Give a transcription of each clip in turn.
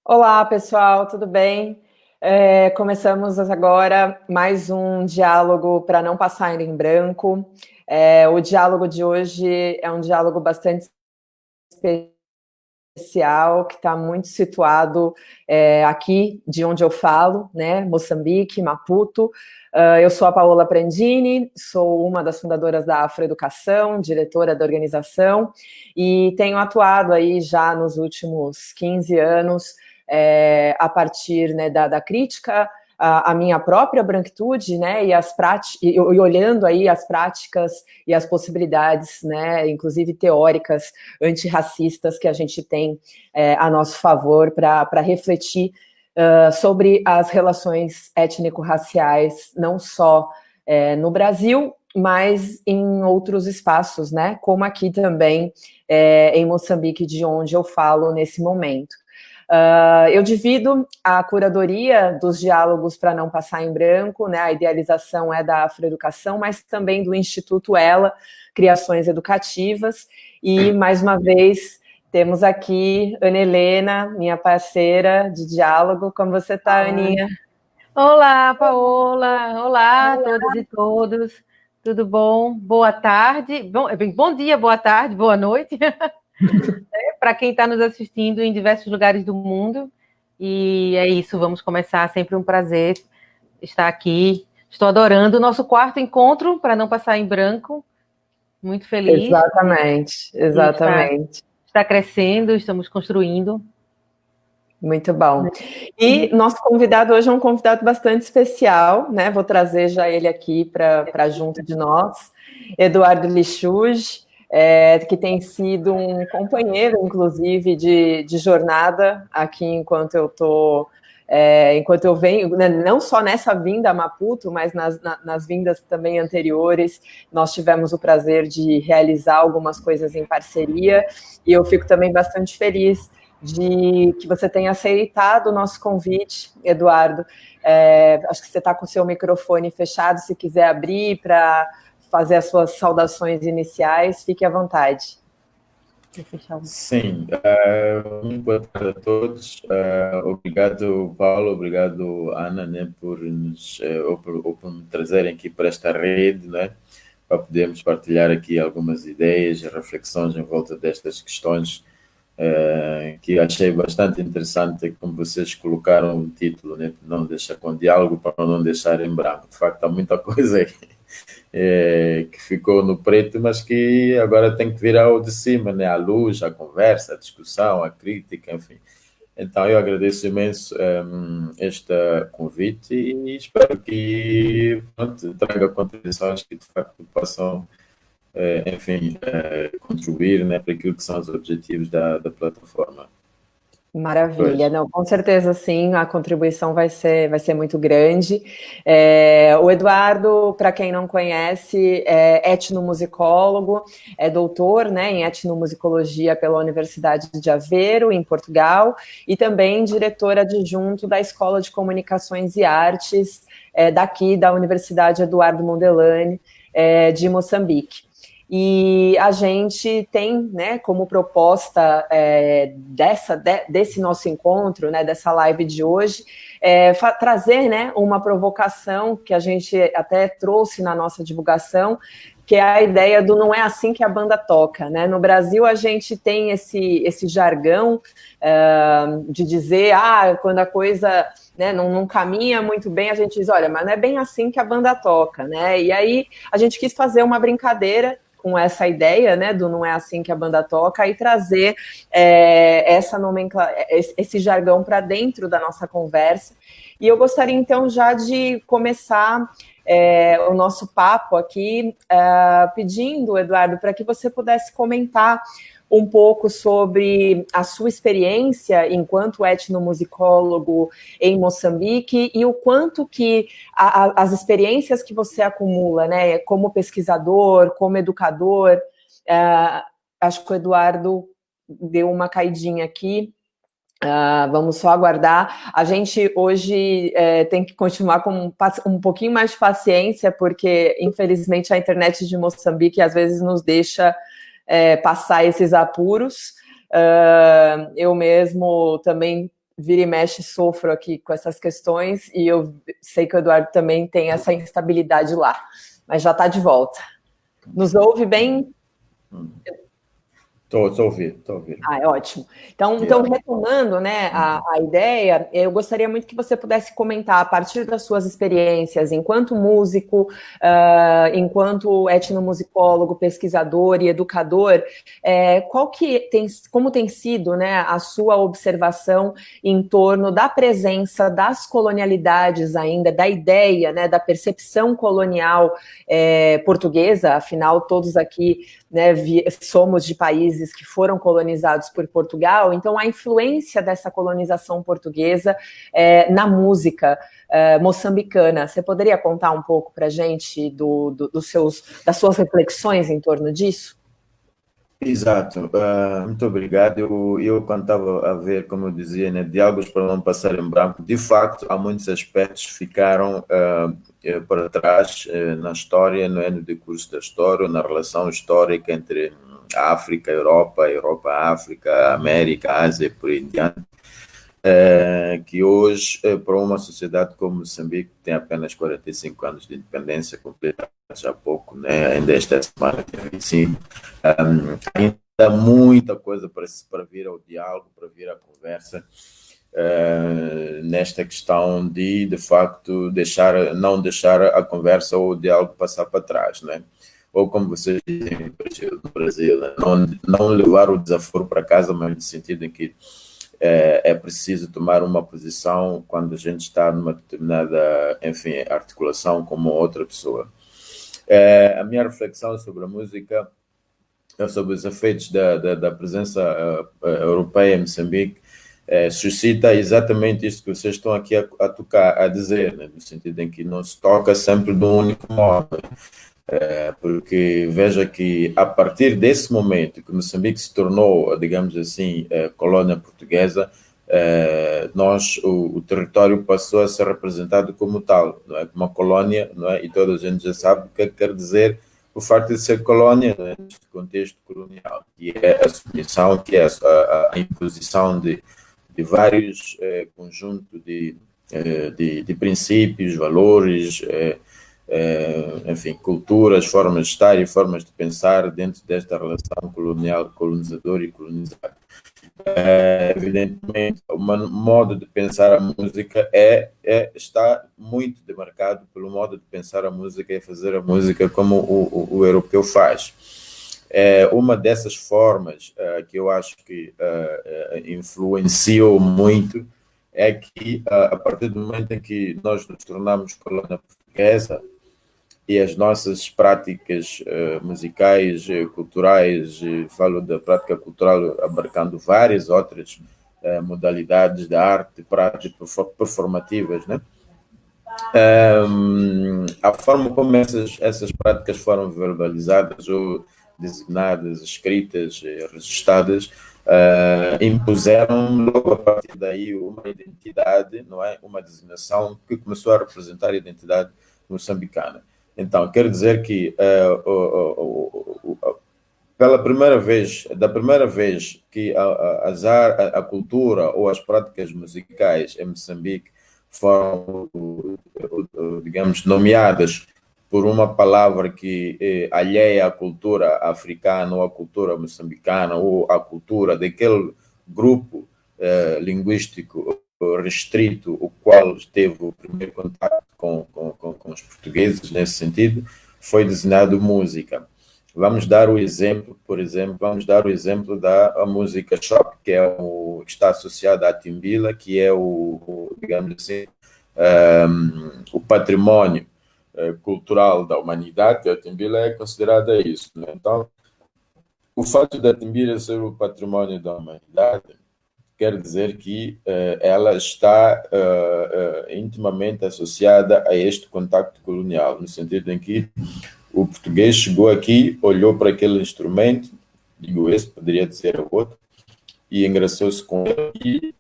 Olá, pessoal, tudo bem? Começamos agora mais um diálogo para não passar em branco. O diálogo de hoje é um diálogo bastante especial, que está muito situado aqui de onde eu falo, né? Moçambique, Maputo. Eu sou a Paola Prandini, sou uma das fundadoras da Afroeducação, diretora da organização, e tenho atuado aí já nos últimos 15 anos a partir, né, da crítica à minha própria branquitude, né, e olhando aí as práticas e as possibilidades, né, inclusive teóricas antirracistas que a gente tem a nosso favor para refletir sobre as relações étnico-raciais, não só no Brasil, mas em outros espaços, né, como aqui também em Moçambique, de onde eu falo nesse momento. Eu divido a curadoria dos diálogos para não passar em branco, né? A idealização é da Afroeducação, mas também do Instituto Ela, Criações Educativas. E, mais uma vez, temos aqui Ana Helena, minha parceira de diálogo. Como você está, Aninha? Olá, Paola. Olá a todas e todos. Tudo bom? Boa tarde. Bom dia, boa tarde, boa noite. Para quem está nos assistindo em diversos lugares do mundo. E é isso, vamos começar. Sempre um prazer estar aqui. Estou adorando o nosso quarto encontro, para não passar em branco. Muito feliz. Exatamente, exatamente. Está crescendo, estamos construindo. Muito bom. E nosso convidado hoje é um convidado bastante especial, né? Vou trazer já ele aqui para junto de nós, Eduardo Lichug, que tem sido um companheiro, inclusive, de jornada aqui enquanto eu venho, né, não só nessa vinda a Maputo, mas nas vindas também anteriores, nós tivemos o prazer de realizar algumas coisas em parceria, e eu fico também bastante feliz de que você tenha aceitado o nosso convite, Eduardo. Acho que você está com o seu microfone fechado, se quiser abrir para fazer as suas saudações iniciais, fique à vontade. Sim, muito boa tarde a todos. Obrigado, Paulo, obrigado, Ana, né, por me trazerem aqui para esta rede, né, para podermos partilhar aqui algumas ideias e reflexões em volta destas questões que achei bastante interessante, como vocês colocaram o título, né, não deixar com diálogo para não deixar em branco. De facto, há muita coisa aí que ficou no preto, mas que agora tem que vir ao de cima, né? A luz, a conversa, a discussão, a crítica, enfim. Então, eu agradeço imenso este convite e espero que traga contribuições que, de facto, possam, enfim, contribuir, né, para aquilo que são os objetivos da plataforma. Maravilha, não, com certeza sim, a contribuição vai ser muito grande. O Eduardo, para quem não conhece, é etnomusicólogo, é doutor, né, em etnomusicologia pela Universidade de Aveiro, em Portugal, e também diretor adjunto da Escola de Comunicações e Artes daqui da Universidade Eduardo Mondlane, de Moçambique. E a gente tem, né, como proposta desse nosso encontro, né, dessa live de hoje, trazer, né, uma provocação que a gente até trouxe na nossa divulgação, que é a ideia do não é assim que a banda toca, né? No Brasil a gente tem esse jargão de dizer, quando a coisa, né, não caminha muito bem, a gente diz, olha, mas não é bem assim que a banda toca, né? E aí a gente quis fazer uma brincadeira com essa ideia, né, do não é assim que a banda toca, e trazer essa nomenclatura, esse jargão para dentro da nossa conversa. E eu gostaria, então, já de começar o nosso papo aqui, pedindo, Eduardo, para que você pudesse comentar um pouco sobre a sua experiência enquanto etnomusicólogo em Moçambique e o quanto que as experiências que você acumula, né, como pesquisador, como educador, acho que o Eduardo deu uma caidinha aqui, vamos só aguardar. A gente hoje tem que continuar com um pouquinho mais de paciência, porque infelizmente a internet de Moçambique às vezes nos deixa passar esses apuros. Eu mesmo também vira e mexe sofro aqui com essas questões e eu sei que o Eduardo também tem essa instabilidade lá, mas já está de volta. Nos ouve bem? Estou a ouvir. Ah, é ótimo. Então, retomando, né, a ideia, eu gostaria muito que você pudesse comentar, a partir das suas experiências, enquanto músico, enquanto etnomusicólogo, pesquisador e educador, como tem sido, né, a sua observação em torno da presença das colonialidades ainda, da ideia, né, da percepção colonial portuguesa, afinal, todos aqui, né, somos de países que foram colonizados por Portugal, então a influência dessa colonização portuguesa na música moçambicana. Você poderia contar um pouco para a gente das suas reflexões em torno disso? Exato, muito obrigado. Eu quando estava a ver, como eu dizia, né, diálogos para não passar em branco, de facto, há muitos aspectos que ficaram para trás na história, não é, no decurso da história, na relação histórica entre a África, a Europa, a África, a América, a Ásia e por aí diante, que hoje, para uma sociedade como Moçambique, que tem apenas 45 anos de independência, completados há pouco, né, ainda esta semana tem 25, ainda há muita coisa para vir ao diálogo, para vir à conversa, nesta questão de facto, não deixar a conversa ou o diálogo passar para trás, né? Ou como vocês dizem no Brasil, né? Não levar o desaforo para casa, mas no sentido em que é preciso tomar uma posição quando a gente está numa determinada, enfim, articulação com uma outra pessoa. A minha reflexão sobre a música, sobre os efeitos da presença europeia em Moçambique, suscita exatamente isso que vocês estão aqui a tocar, a dizer, né? No sentido em que não se toca sempre de um único modo. Porque veja que a partir desse momento que Moçambique se tornou, digamos assim, colônia portuguesa, o território passou a ser representado como tal, não é? Uma colônia, não é? E toda a gente já sabe o que quer dizer o facto de ser colônia, não é? Neste contexto colonial, que é a submissão, que é a imposição de vários conjuntos de princípios, valores, enfim, culturas, formas de estar e formas de pensar dentro desta relação colonial, colonizador e colonizado. Evidentemente, o modo de pensar a música está muito demarcado pelo modo de pensar a música e fazer a música como o europeu faz. Uma dessas formas que eu acho que influenciou muito é que, a partir do momento em que nós nos tornamos colônia portuguesa, e as nossas práticas musicais, culturais, falo da prática cultural abarcando várias outras modalidades da arte, práticas performativas, né? A forma como essas práticas foram verbalizadas ou designadas, escritas, registradas, impuseram logo a partir daí uma identidade, não é? Uma designação que começou a representar a identidade moçambicana. Então, quero dizer que da primeira vez que a cultura ou as práticas musicais em Moçambique foram, digamos, nomeadas por uma palavra que alheia à cultura africana ou à cultura moçambicana ou à cultura daquele grupo linguístico restrito, o qual teve o primeiro contato com os portugueses nesse sentido, foi designado música. Vamos dar o exemplo, por exemplo, da música choque, que está associada à timbila, que é digamos assim, o patrimônio cultural da humanidade. A timbila é considerada isso, né? Então, o fato da timbila ser o patrimônio da humanidade quer dizer que ela está intimamente associada a este contacto colonial, no sentido em que o português chegou aqui, olhou para aquele instrumento, digo esse, poderia dizer o outro, e engraçou-se com ele e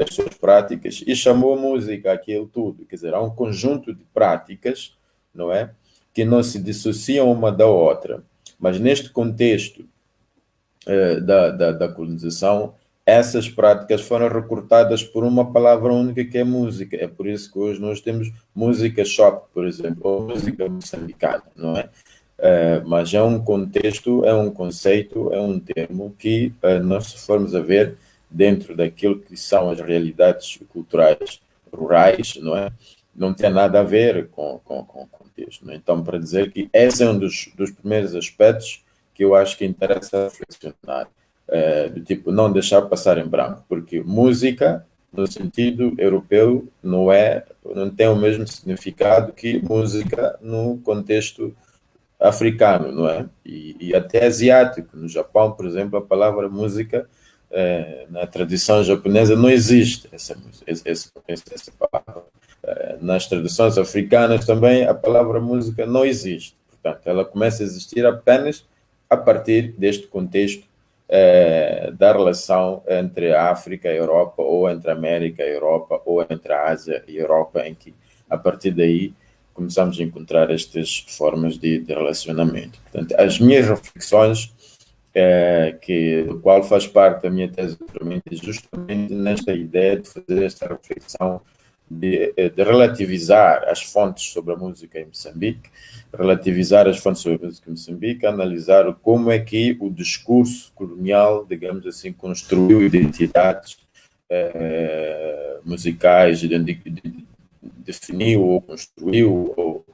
as suas práticas, e chamou a música aquilo tudo. Quer dizer, há um conjunto de práticas, não é, que não se dissociam uma da outra, mas neste contexto da colonização, essas práticas foram recortadas por uma palavra única que é música. É por isso que hoje nós temos música shop, por exemplo, ou música moçambicana, não é? Mas é um contexto, é um conceito, é um termo que nós, se formos a ver dentro daquilo que são as realidades culturais rurais, não é? Não tem nada a ver com o contexto. Não é? Então, para dizer que esse é um dos primeiros aspectos que eu acho que interessa reflexionar, do tipo, não deixar passar em branco, porque música, no sentido europeu, não tem o mesmo significado que música no contexto africano, não é? E até asiático. No Japão, por exemplo, a palavra música, na tradição japonesa, não existe essa palavra. Nas tradições africanas também, a palavra música não existe. Portanto, ela começa a existir apenas a partir deste contexto da relação entre a África e a Europa, ou entre a América e a Europa, ou entre a Ásia e a Europa, em que, a partir daí, começamos a encontrar estas formas de relacionamento. Portanto, as minhas reflexões, do qual faz parte da minha tese de doutoramento, é justamente nesta ideia de fazer esta reflexão de relativizar as fontes sobre a música em Moçambique, relativizar as fontes sobre a música em Moçambique, analisar como é que o discurso colonial, digamos assim, construiu identidades musicais, definiu ou construiu ou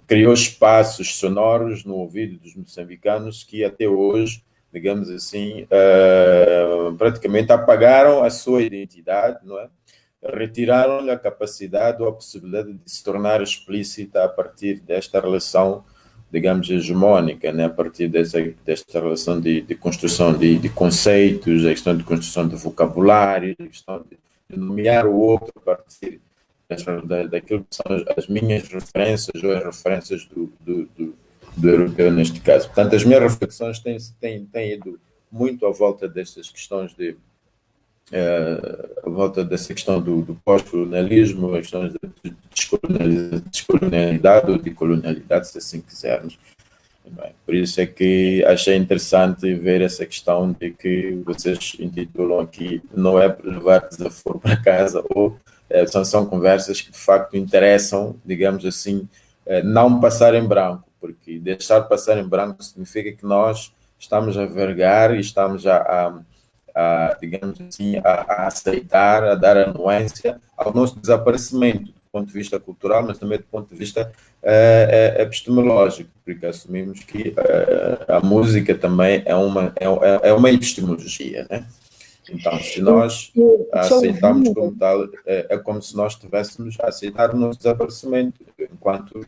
criou espaços sonoros no ouvido dos moçambicanos que até hoje, digamos assim, praticamente apagaram a sua identidade, não é? Retiraram-lhe a capacidade ou a possibilidade de se tornar explícita a partir desta relação, digamos, hegemónica, né? A partir desta relação de construção de conceitos, a questão de construção de vocabulário, a questão de nomear o outro a partir daquilo que são as minhas referências ou as referências do europeu neste caso. Portanto, as minhas reflexões têm ido muito à volta destas questões à volta dessa questão do pós-colonialismo, as questões de descolonialidade ou de colonialidade, se assim quisermos. Por isso é que achei interessante ver essa questão de que vocês intitulam aqui, não é para levar desaforo para casa, ou são conversas que de facto interessam, digamos assim, não passar em branco, porque deixar passar em branco significa que nós estamos a vergar e estamos digamos assim, a aceitar, a dar anuência ao nosso desaparecimento, do ponto de vista cultural, mas também do ponto de vista epistemológico, porque assumimos que a música também é uma epistemologia, né? Então, se nós a aceitamos como tal, é como se nós estivéssemos a aceitar o nosso desaparecimento enquanto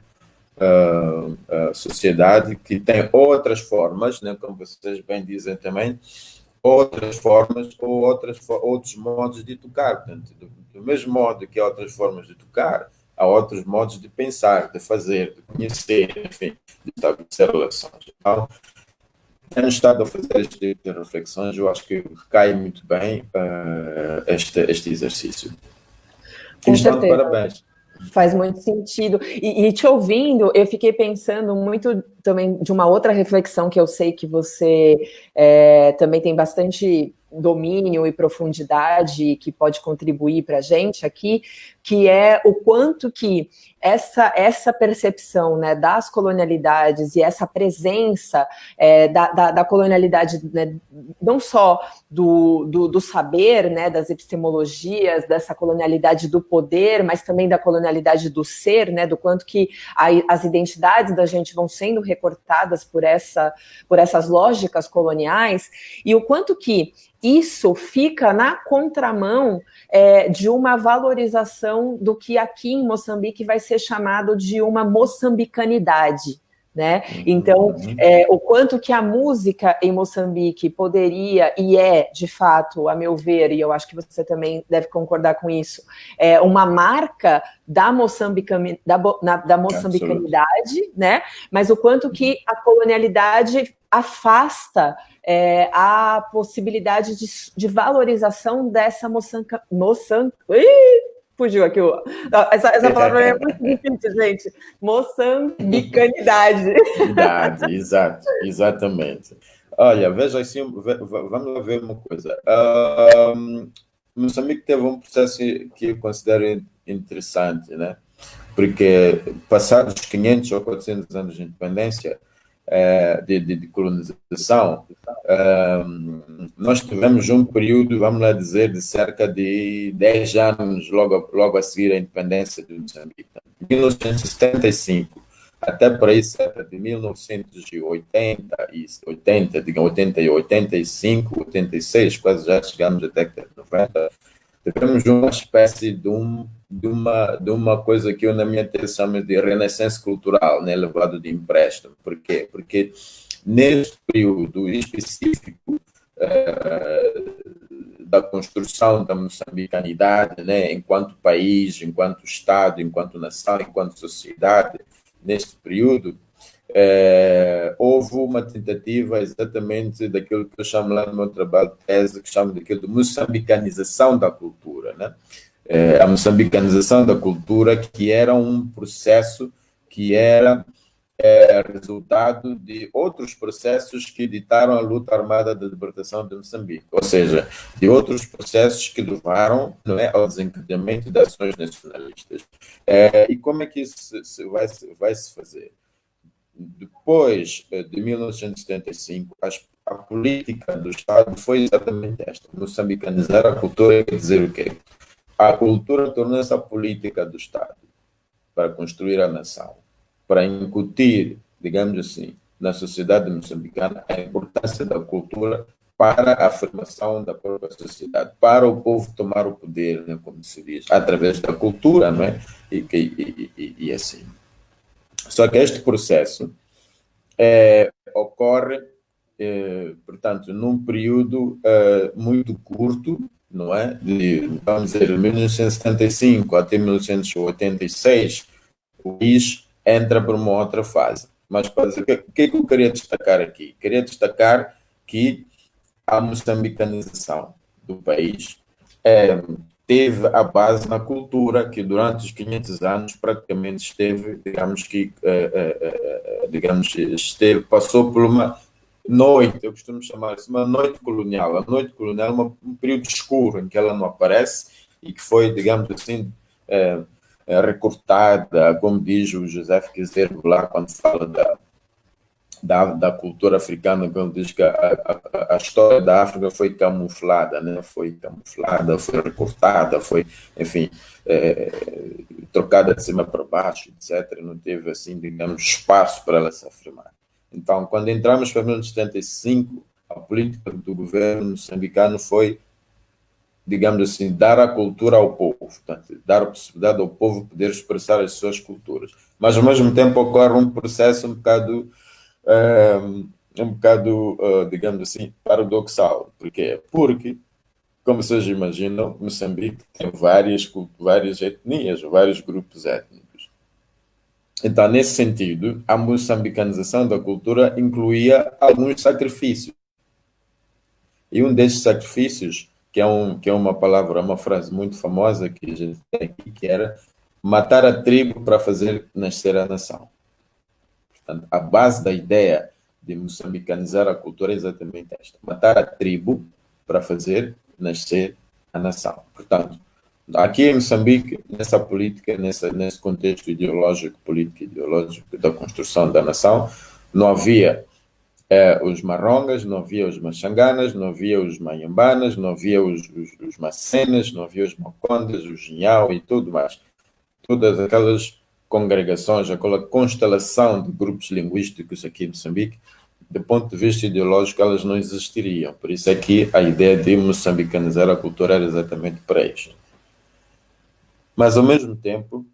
sociedade que tem outras formas, né, como vocês bem dizem também, outras formas ou outros modos de tocar. Portanto, do mesmo modo que há outras formas de tocar, há outros modos de pensar, de fazer, de conhecer, enfim, de estabelecer relações. Então, tenho estado a fazer este tipo de reflexões, eu acho que cai muito bem este exercício. Com certeza. Parabéns. Faz muito sentido. E te ouvindo, eu fiquei pensando muito também de uma outra reflexão que eu sei que você também tem bastante domínio e profundidade que pode contribuir para a gente aqui, que é o quanto que essa percepção, né, das colonialidades e essa presença da colonialidade, né, não só do saber, né, das epistemologias, dessa colonialidade do poder, mas também da colonialidade do ser, né, do quanto que as identidades da gente vão sendo recortadas por essas lógicas coloniais, e o quanto que isso fica na contramão de uma valorização do que aqui em Moçambique vai ser chamado de uma moçambicanidade, né? Então, o quanto que a música em Moçambique poderia, e de fato, a meu ver, e eu acho que você também deve concordar com isso, uma marca da moçambicanidade, né? Mas o quanto que a colonialidade afasta a possibilidade de valorização dessa fugiu aqui. Essa palavra é muito difícil, gente. Moçambicanidade. Exato, exatamente. Olha, veja assim, vamos lá ver uma coisa. Moçambique teve um processo que eu considero interessante, né? Porque passados 500 ou 400 anos de independência, de colonização, nós tivemos um período, vamos lá dizer, de cerca de 10 anos logo a seguir à independência de Moçambique. De 1975 até por aí, cerca de 1980, 80, digamos, 80, 85, 86, quase já chegamos à década de 90, tivemos uma espécie de uma coisa que eu, na minha tese, chamo de renascença cultural, né, levado de empréstimo. Por quê? Porque neste período específico da construção da moçambicanidade, né, enquanto país, enquanto Estado, enquanto nação, enquanto sociedade, neste período, houve uma tentativa exatamente daquilo que eu chamo lá no meu trabalho de tese, que chamo daquilo de moçambicanização da cultura, né? A moçambicanização da cultura, que era um processo que era resultado de outros processos que ditaram a luta armada da libertação de Moçambique, ou seja, de outros processos que levaram, não é, ao desencadeamento de ações nacionalistas. E como é que isso vai se fazer? Depois de 1975, a política do Estado foi exatamente esta: moçambicanizar a cultura, quer dizer o quê? A cultura tornou-se a política do Estado para construir a nação, para incutir, digamos assim, na sociedade moçambicana a importância da cultura para a afirmação da própria sociedade, para o povo tomar o poder, né, como se diz, através da cultura, não é? E assim. Só que este processo ocorre, portanto, num período muito curto, não é? Vamos dizer, de 1975 até 1986, o país entra por uma outra fase. Mas o que é que eu queria destacar aqui? Queria destacar que a moçambicanização do país teve a base na cultura, que durante os 500 anos praticamente esteve, passou por uma noite, eu costumo chamar isso, uma noite colonial. A noite colonial é um período escuro em que ela não aparece e que foi, digamos assim, recortada, como diz o José Kizerbo lá, quando fala da cultura africana, quando diz que a história da África foi camuflada, né? Foi camuflada, foi recortada, foi, enfim, trocada de cima para baixo, etc. Não teve, assim, digamos, espaço para ela se afirmar. Então, quando entramos para 1975, a política do governo moçambicano foi, digamos assim, dar a cultura ao povo, portanto, dar a possibilidade ao povo poder expressar as suas culturas. Mas, ao mesmo tempo, ocorre um processo digamos assim, paradoxal. Porquê? Porque, como vocês imaginam, Moçambique tem várias etnias, vários grupos étnicos. Então, nesse sentido, a moçambicanização da cultura incluía alguns sacrifícios. E um desses sacrifícios, que é uma palavra, uma frase muito famosa que a gente tem aqui, que era matar a tribo para fazer nascer a nação. Portanto, a base da ideia de moçambicanizar a cultura é exatamente esta: matar a tribo para fazer nascer a nação. Portanto, aqui em Moçambique, nessa política, nesse contexto ideológico, político ideológico da construção da nação, não havia os marrongas, não havia os machanganas, não havia os manhambanas, não havia os macenas, não havia os macondas, os Nhau e tudo mais. Todas aquelas congregações, aquela constelação de grupos linguísticos aqui em Moçambique, do ponto de vista ideológico, elas não existiriam. Por isso é que a ideia de moçambicanizar a cultura era exatamente para isto. Mas, ao mesmo tempo,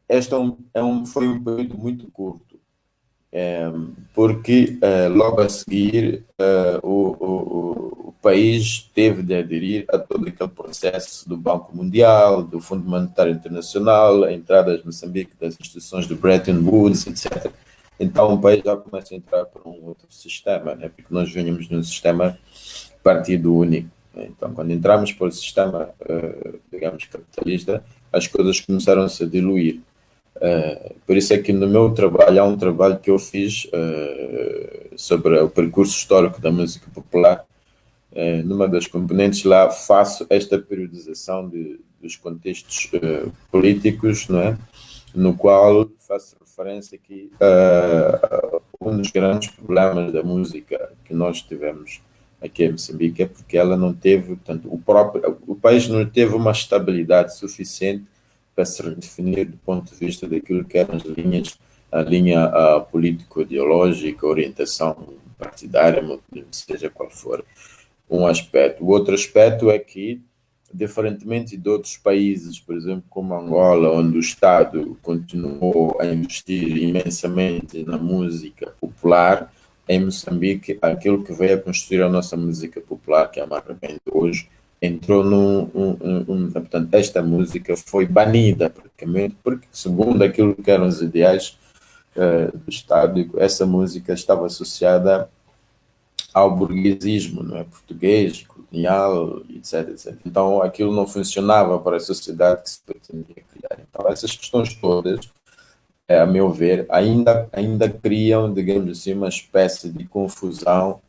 este foi um período muito curto, porque logo a seguir o país teve de aderir a todo aquele processo do Banco Mundial, do Fundo Monetário Internacional, a entrada de Moçambique das instituições do Bretton Woods, etc. Então o país já começa a entrar por um outro sistema, né? Porque nós vínhamos de um sistema partido único. Então, quando entramos por o sistema, digamos, capitalista, as coisas começaram-se a diluir. Por isso é que no meu trabalho, há um trabalho que eu fiz sobre o percurso histórico da música popular. Numa das componentes lá faço esta periodização dos contextos políticos, não é? No qual faço referência aqui a um dos grandes problemas da música que nós tivemos aqui em Moçambique, é porque ela não teve, portanto, o país não teve uma estabilidade suficiente para se redefinir do ponto de vista daquilo que eram a linha político-ideológica, orientação partidária, seja qual for um aspecto. O outro aspecto é que, diferentemente de outros países, por exemplo, como Angola, onde o Estado continuou a investir imensamente na música popular, em Moçambique, aquilo que veio a construir a nossa música popular, que é a Marrabente hoje, entrou portanto, esta música foi banida praticamente, porque segundo aquilo que eram os ideais do Estado, essa música estava associada ao burguesismo, não é? Português, colonial, etc, etc. Então aquilo não funcionava para a sociedade que se pretendia criar. Então essas questões todas, a meu ver, ainda criam, digamos assim, uma espécie de confusão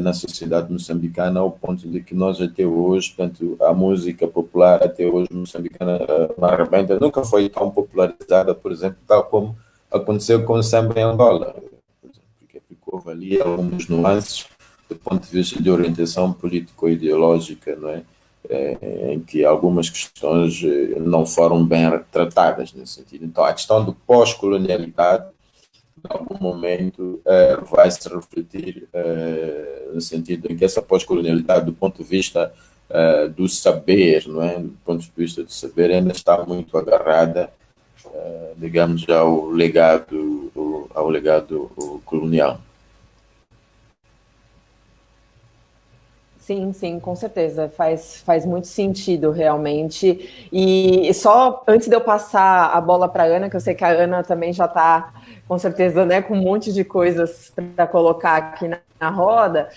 na sociedade moçambicana, ao ponto de que nós até hoje, portanto, a música popular até hoje moçambicana, na Arrebenta, nunca foi tão popularizada, por exemplo, tal como aconteceu com o samba em Angola, porque houve ali algumas nuances do ponto de vista de orientação político-ideológica, não é? Em que algumas questões não foram bem tratadas nesse sentido. Então, a questão do pós-colonialidade, em algum momento, vai se refletir no sentido em que essa pós-colonialidade, do ponto de vista do saber, não é? Do ponto de vista do saber, ainda está muito agarrada, digamos, ao legado colonial. Sim, sim, com certeza. Faz muito sentido, realmente. E só antes de eu passar a bola para a Ana, que eu sei que a Ana também já está, com certeza, né, com um monte de coisas para colocar aqui na roda,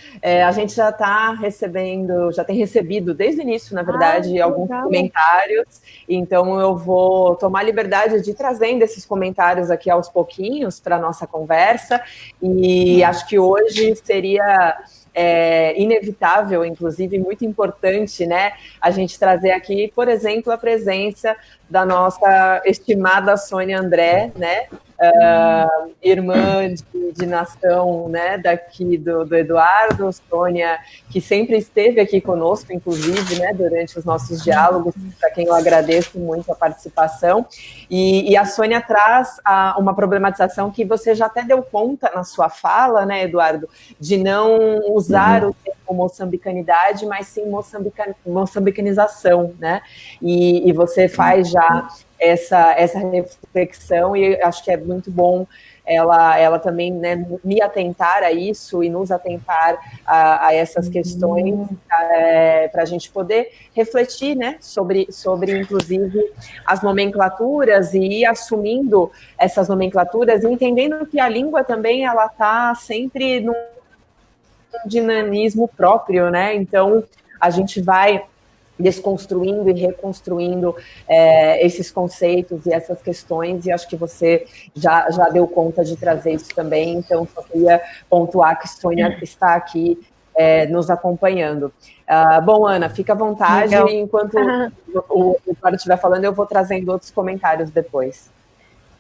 a gente já tem recebido desde o início, na verdade, alguns comentários. Então eu vou tomar a liberdade de ir trazendo esses comentários aqui aos pouquinhos para a nossa conversa. E acho que hoje seria inevitável, inclusive muito importante, né, a gente trazer aqui, por exemplo, a presença da nossa estimada Sônia André, né, irmã de nação, né, daqui do Eduardo. Sônia, que sempre esteve aqui conosco, inclusive, né, durante os nossos diálogos, para quem eu agradeço muito a participação. E a Sônia traz uma problematização que você já até deu conta na sua fala, né, Eduardo, de não usar o termo moçambicanidade, mas sim moçambicanização, né? E você faz já essa reflexão, e acho que é muito bom ela também, né, me atentar a isso e nos atentar a essas questões, para a gente poder refletir, né, sobre inclusive as nomenclaturas, e ir assumindo essas nomenclaturas, e entendendo que a língua também ela está sempre num dinamismo próprio, né? Então a gente vai desconstruindo e reconstruindo esses conceitos e essas questões, e acho que você já deu conta de trazer isso também. Então só queria pontuar que Sônia está aqui nos acompanhando. Bom, Ana, fica à vontade. Legal. Enquanto o Eduardo estiver falando, eu vou trazendo outros comentários depois.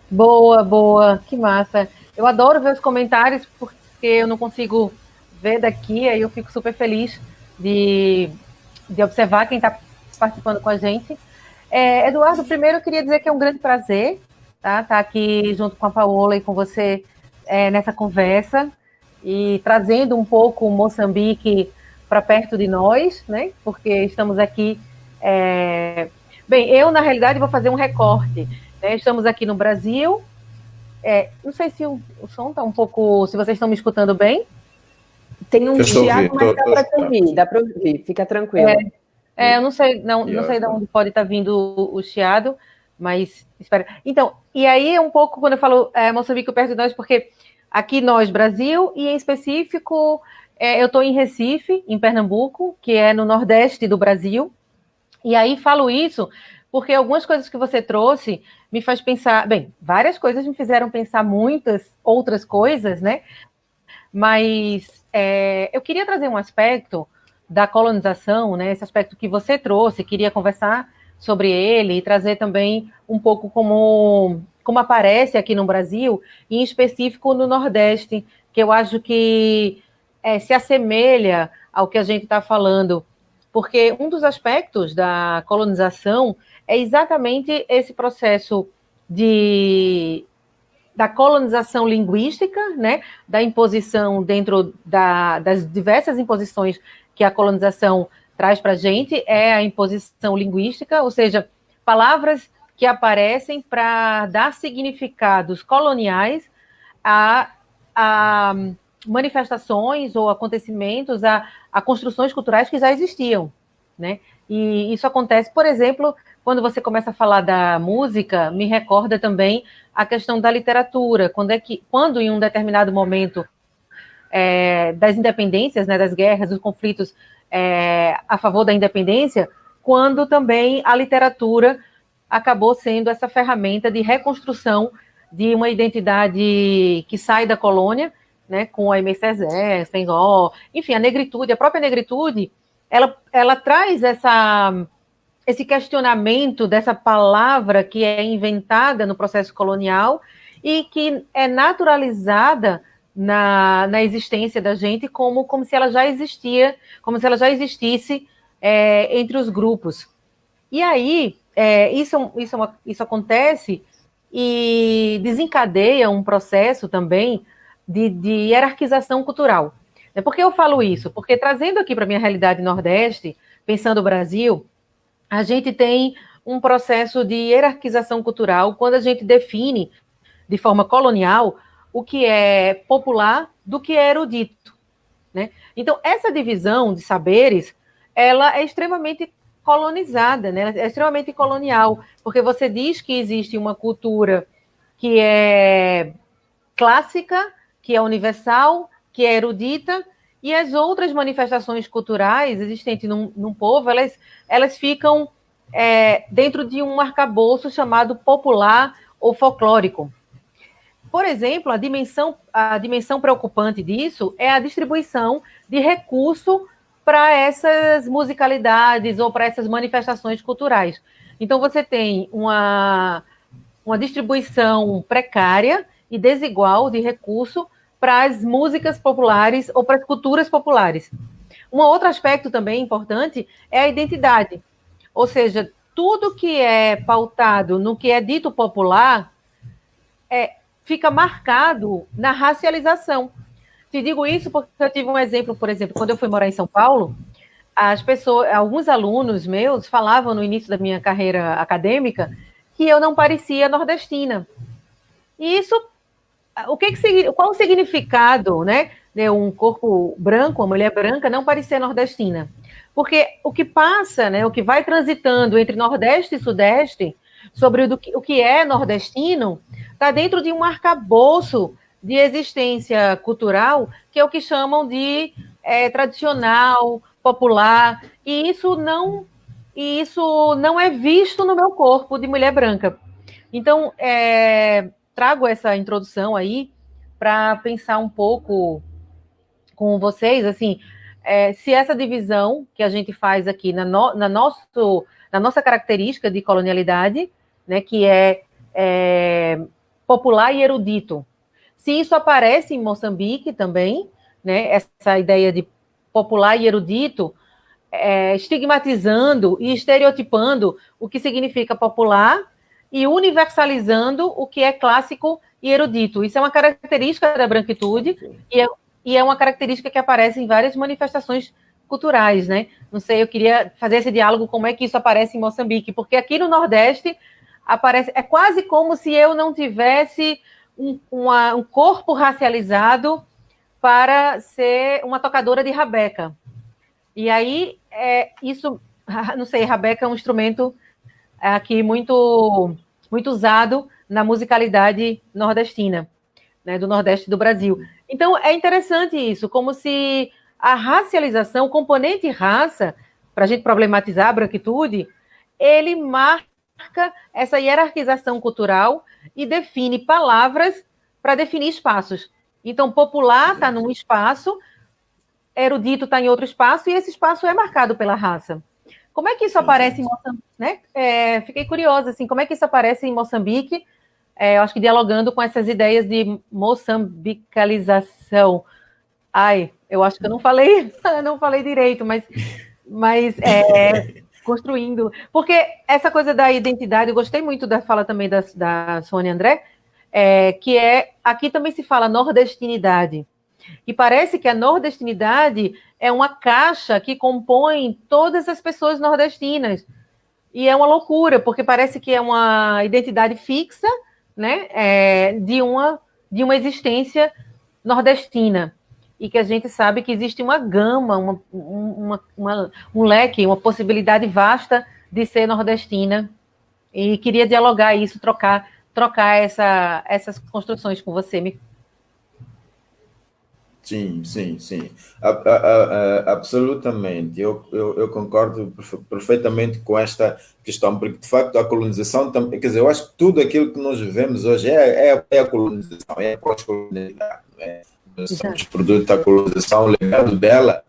Boa, que massa. Eu adoro ver os comentários, porque eu não consigo ver daqui, aí eu fico super feliz de observar quem está participando com a gente. Eduardo, primeiro eu queria dizer que é um grande prazer tá aqui junto com a Paola e com você nessa conversa, e trazendo um pouco o Moçambique para perto de nós, né? Porque estamos aqui... Bem, eu, na realidade, vou fazer um recorte, né? Estamos aqui no Brasil. Não sei se o som está um pouco... Se vocês estão me escutando bem. Tem um chiado, mas dá para ouvir, fica tranquilo. Eu não sei de onde pode estar vindo o chiado, mas espera. Então, e aí um pouco quando eu falo Moçambique perto de nós, porque aqui nós, Brasil, e em específico, eu estou em Recife, em Pernambuco, que é no nordeste do Brasil, e aí falo isso porque algumas coisas que você trouxe me faz pensar, bem, várias coisas me fizeram pensar muitas outras coisas, né? Mas eu queria trazer um aspecto da colonização, né? Esse aspecto que você trouxe, queria conversar sobre ele e trazer também um pouco como aparece aqui no Brasil, e em específico no Nordeste, que eu acho que se assemelha ao que a gente está falando, porque um dos aspectos da colonização é exatamente esse processo da colonização linguística, né, da imposição dentro das diversas imposições que a colonização traz para a gente, é a imposição linguística, ou seja, palavras que aparecem para dar significados coloniais a manifestações ou acontecimentos, a construções culturais que já existiam, né? E isso acontece, por exemplo, quando você começa a falar da música, me recorda também a questão da literatura, quando em um determinado momento das independências, né, das guerras, dos conflitos a favor da independência, quando também a literatura acabou sendo essa ferramenta de reconstrução de uma identidade que sai da colônia, né, com a Aimé Césaire, Senghor, enfim, a negritude, a própria negritude, ela traz esse questionamento dessa palavra que é inventada no processo colonial e que é naturalizada na existência da gente como se ela já existia, como se ela já existisse entre os grupos. E aí, isso acontece e desencadeia um processo também de hierarquização cultural. Por que eu falo isso? Porque trazendo aqui para a minha realidade Nordeste, pensando o Brasil, a gente tem um processo de hierarquização cultural quando a gente define de forma colonial o que é popular do que é erudito, né? Então, essa divisão de saberes, ela é extremamente colonizada, né? É extremamente colonial, porque você diz que existe uma cultura que é clássica, que é universal, que é erudita, e as outras manifestações culturais existentes num povo, elas ficam dentro de um arcabouço chamado popular ou folclórico. Por exemplo, a dimensão preocupante disso é a distribuição de recurso para essas musicalidades ou para essas manifestações culturais. Então, você tem uma distribuição precária e desigual de recurso para as músicas populares ou para as culturas populares. Um outro aspecto também importante é a identidade. Ou seja, tudo que é pautado no que é dito popular fica marcado na racialização. Te digo isso porque eu tive um exemplo, por exemplo, quando eu fui morar em São Paulo, alguns alunos meus falavam no início da minha carreira acadêmica que eu não parecia nordestina. E isso, qual o significado, né, de um corpo branco, uma mulher branca, não parecer nordestina? Porque o que passa, né, o que vai transitando entre Nordeste e Sudeste, sobre o que é nordestino, está dentro de um arcabouço de existência cultural, que é o que chamam de tradicional, popular, e isso não é visto no meu corpo de mulher branca. Então, trago essa introdução aí para pensar um pouco com vocês, assim, se essa divisão que a gente faz aqui na nossa característica de colonialidade, né, que é popular e erudito, se isso aparece em Moçambique também, né, essa ideia de popular e erudito, estigmatizando e estereotipando o que significa popular e universalizando o que é clássico e erudito. Isso é uma característica da branquitude e é uma característica que aparece em várias manifestações culturais, né? Não sei, eu queria fazer esse diálogo, como é que isso aparece em Moçambique, porque aqui no Nordeste aparece, é quase como se eu não tivesse um corpo racializado para ser uma tocadora de rabeca. E aí, isso, não sei, rabeca é um instrumento aqui muito, muito usado na musicalidade nordestina, né, do Nordeste do Brasil. Então, é interessante isso, como se a racialização, o componente raça, para a gente problematizar a branquitude, ele marca marca essa hierarquização cultural e define palavras para definir espaços. Então, popular está num espaço, erudito está em outro espaço, e esse espaço é marcado pela raça. Como é que isso aparece em Moçambique? Né? Fiquei curiosa, assim, como é que isso aparece em Moçambique? Eu acho que dialogando com essas ideias de moçambicalização. Ai, eu acho que eu não falei direito, mas construindo. Porque essa coisa da identidade, eu gostei muito da fala também da Sônia André, que aqui também se fala nordestinidade. E parece que a nordestinidade é uma caixa que compõe todas as pessoas nordestinas. E é uma loucura, porque parece que é uma identidade fixa, né, de uma existência nordestina. E que a gente sabe que existe uma gama, um leque, uma possibilidade vasta de ser nordestina. E queria dialogar isso, trocar essas construções com você. Sim. Absolutamente. Eu concordo perfeitamente com esta questão, porque de facto a colonização também, quer dizer, eu acho que tudo aquilo que nós vivemos hoje é a colonização, é a pós-colonialidade. Nós somos produto da colonização, o legado dela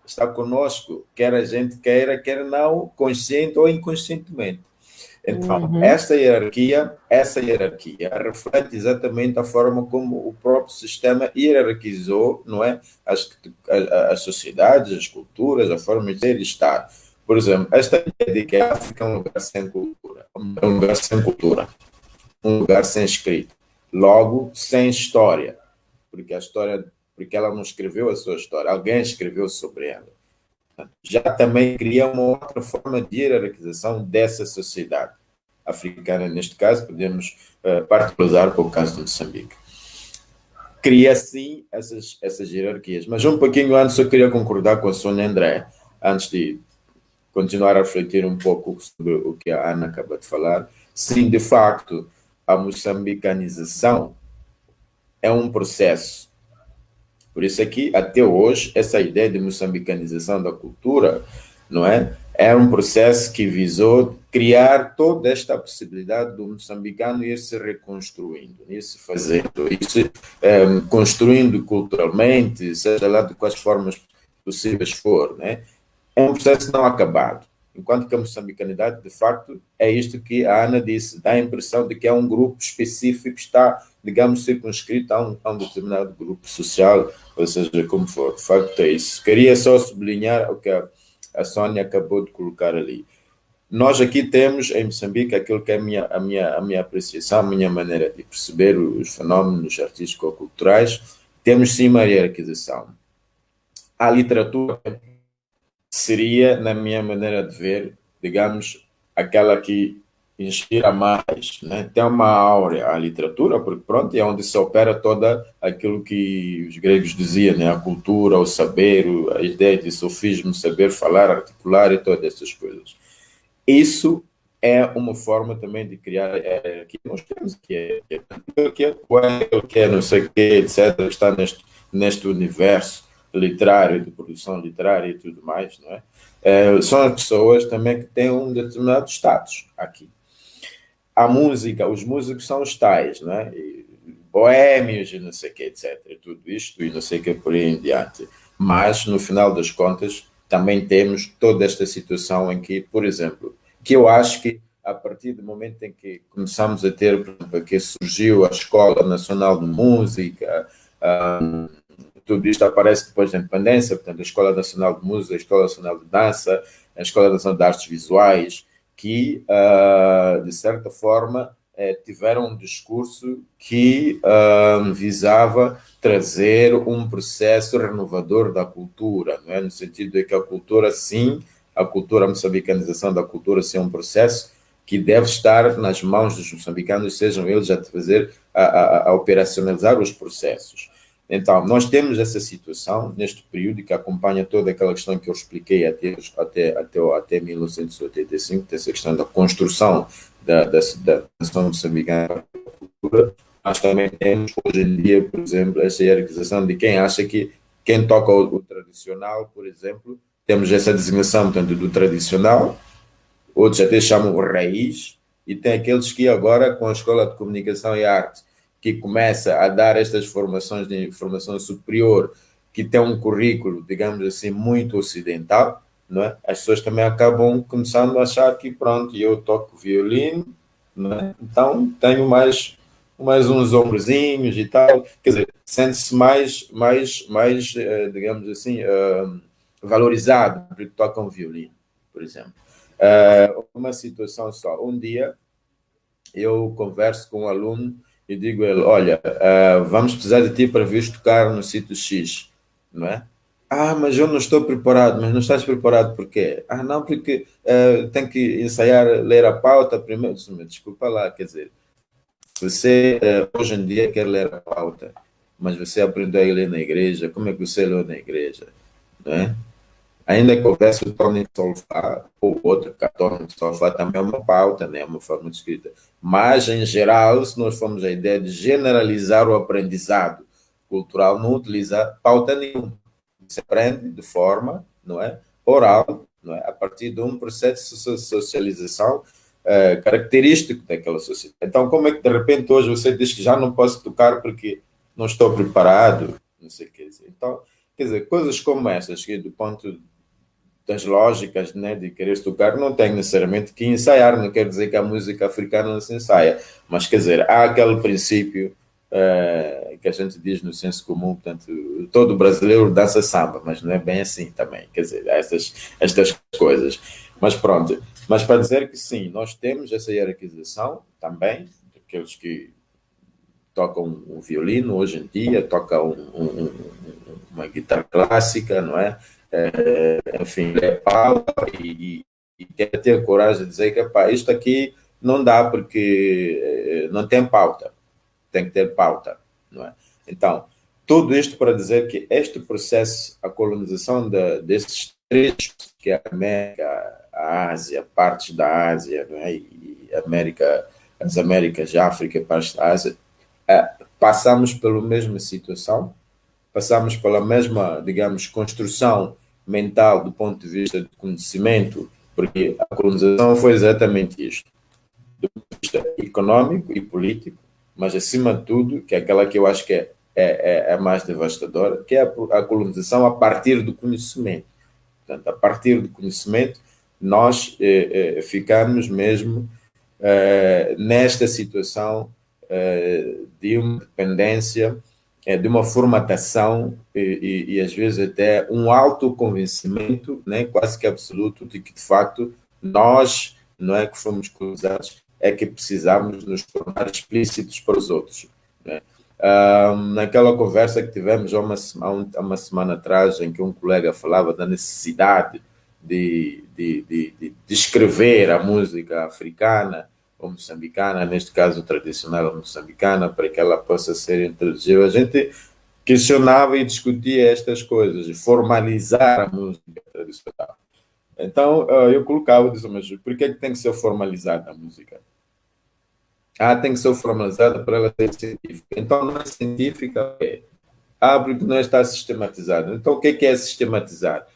está conosco, quer a gente queira, quer não, consciente ou inconscientemente. Então, essa hierarquia reflete exatamente a forma como o próprio sistema hierarquizou, não é? As sociedades, as culturas, a forma de ser e estar. Por exemplo, esta ideia de que a África é um lugar sem cultura, um lugar sem escrita, logo sem história, porque ela não escreveu a sua história, alguém escreveu sobre ela. Já também cria uma outra forma de hierarquização dessa sociedade africana, neste caso, podemos particularizar com o caso de Moçambique. Cria, sim, essas hierarquias. Mas um pouquinho antes eu queria concordar com a Sônia André, antes de continuar a refletir um pouco sobre o que a Ana acaba de falar. Sim, de facto, a moçambicanização é um processo. Por isso aqui, até hoje, essa ideia de moçambicanização da cultura, não é? É um processo que visou criar toda esta possibilidade do moçambicano ir se reconstruindo, ir se fazendo, ir se construindo culturalmente, seja lá de quais formas possíveis for, né? É um processo não acabado. Enquanto que a moçambicanidade, de facto, é isto que a Ana disse, dá a impressão de que é um grupo específico que está, digamos, circunscrito a um determinado grupo social, ou seja, como for. De facto, é isso. Queria só sublinhar o que a Sônia acabou de colocar ali. Nós aqui temos, em Moçambique, aquilo que é a minha apreciação, a minha maneira de perceber os fenómenos artístico-culturais, temos sim uma hierarquização. A literatura seria, na minha maneira de ver, digamos, aquela que inspira mais, né? Tem uma áurea a literatura, porque pronto, é onde se opera toda aquilo que os gregos diziam, né? A cultura, o saber, a ideia de sofismo, saber falar, articular e todas essas coisas. Isso é uma forma também de criar que nós temos, que é poeta, que é não sei o quê, etc., que está neste universo literário, de produção literária e tudo mais, não é? São as pessoas também que têm um determinado status aqui. A música, os músicos são os tais, não é? Boémios e não sei o que, etc. Tudo isto e não sei o que por aí em diante. Mas, no final das contas, também temos toda esta situação em que, por exemplo, que eu acho que a partir do momento em que começamos a ter, por exemplo, que surgiu a Escola Nacional de Música, tudo isto aparece depois da independência, portanto, a Escola Nacional de Música, a Escola Nacional de Dança, a Escola Nacional de Artes Visuais, que, de certa forma, tiveram um discurso que visava trazer um processo renovador da cultura, não é? No sentido de que a cultura, sim, a cultura, a moçambicanização da cultura, sim, é um processo que deve estar nas mãos dos moçambicanos, sejam eles a fazer, a operacionalizar os processos. Então, nós temos essa situação neste período que acompanha toda aquela questão que eu expliquei até 1985, dessa questão da construção da nação moçambicana para a cultura. Nós também temos, hoje em dia, por exemplo, essa hierarquização de quem acha que quem toca o tradicional, por exemplo, temos essa designação, portanto, do tradicional, outros até chamam o raiz, e tem aqueles que agora, com a Escola de Comunicação e Arte, que começa a dar estas formações de formação superior, que tem um currículo, digamos assim, muito ocidental, não é? As pessoas também acabam começando a achar que, pronto, eu toco violino, não é? Então tenho mais uns ombrozinhos e tal, quer dizer, sente-se mais digamos assim, valorizado porque tocam violino, por exemplo. Uma situação só, um dia eu converso com um aluno e digo a ele, olha, vamos precisar de ti para vir tocar no sítio X, não é? Mas eu não estou preparado. Mas não estás preparado por quê? Não, porque tem que ensaiar, ler a pauta primeiro. Desculpa lá, quer dizer, você hoje em dia quer ler a pauta, mas você aprendeu a ler na igreja, como é que você leu na igreja? Não é? Ainda que houvesse o tônico solfá, ou outro que a tônico solfá também é uma pauta, né? É uma forma de escrita. Mas, em geral, se nós formos a ideia de generalizar o aprendizado cultural, não utilizar pauta nenhuma. Se aprende de forma, não é, oral, não é, a partir de um processo de socialização característico daquela sociedade. Então, como é que de repente hoje você diz que já não posso tocar porque não estou preparado? Não sei o que dizer. Então, quer dizer, coisas como essas, que do ponto das lógicas, né, de querer tocar, não tem necessariamente que ensaiar, não quer dizer que a música africana não se ensaia, mas quer dizer, há aquele princípio que a gente diz no senso comum, portanto, todo brasileiro dança samba, mas não é bem assim também, quer dizer, há estas coisas. Mas pronto, mas para dizer que sim, nós temos essa hierarquização também, daqueles que tocam um violino hoje em dia, tocam uma guitarra clássica, não é? Enfim, é pau e ter a coragem de dizer que isto aqui não dá porque não tem pauta, tem que ter pauta, não é? Então, tudo isto para dizer que este processo, a colonização desses três, que é a América, a Ásia, partes da Ásia, não é? E as Américas, a África, partes da Ásia, passamos pela mesma situação, passamos pela mesma, digamos, construção mental do ponto de vista de conhecimento, porque a colonização foi exatamente isto, do ponto de vista econômico e político, mas acima de tudo, que é aquela que eu acho que é a mais devastadora, que é a colonização a partir do conhecimento. Portanto, a partir do conhecimento, nós ficamos mesmo nesta situação de uma dependência, de uma formatação e às vezes até um autoconvencimento, né, quase que absoluto, de que de facto nós, não é que fomos colonizados, é que precisamos nos tornar explícitos para os outros. Né? Naquela conversa que tivemos há uma semana atrás, em que um colega falava da necessidade de escrever a música africana ou moçambicana, neste caso tradicional moçambicana, para que ela possa ser inteligível. A gente questionava e discutia estas coisas, de formalizar a música tradicional. Então, eu colocava, disse, mas por que tem que ser formalizada a música? Tem que ser formalizada para ela ser científica. Então, não é científica, porque não está sistematizada. Então, o que é sistematizar?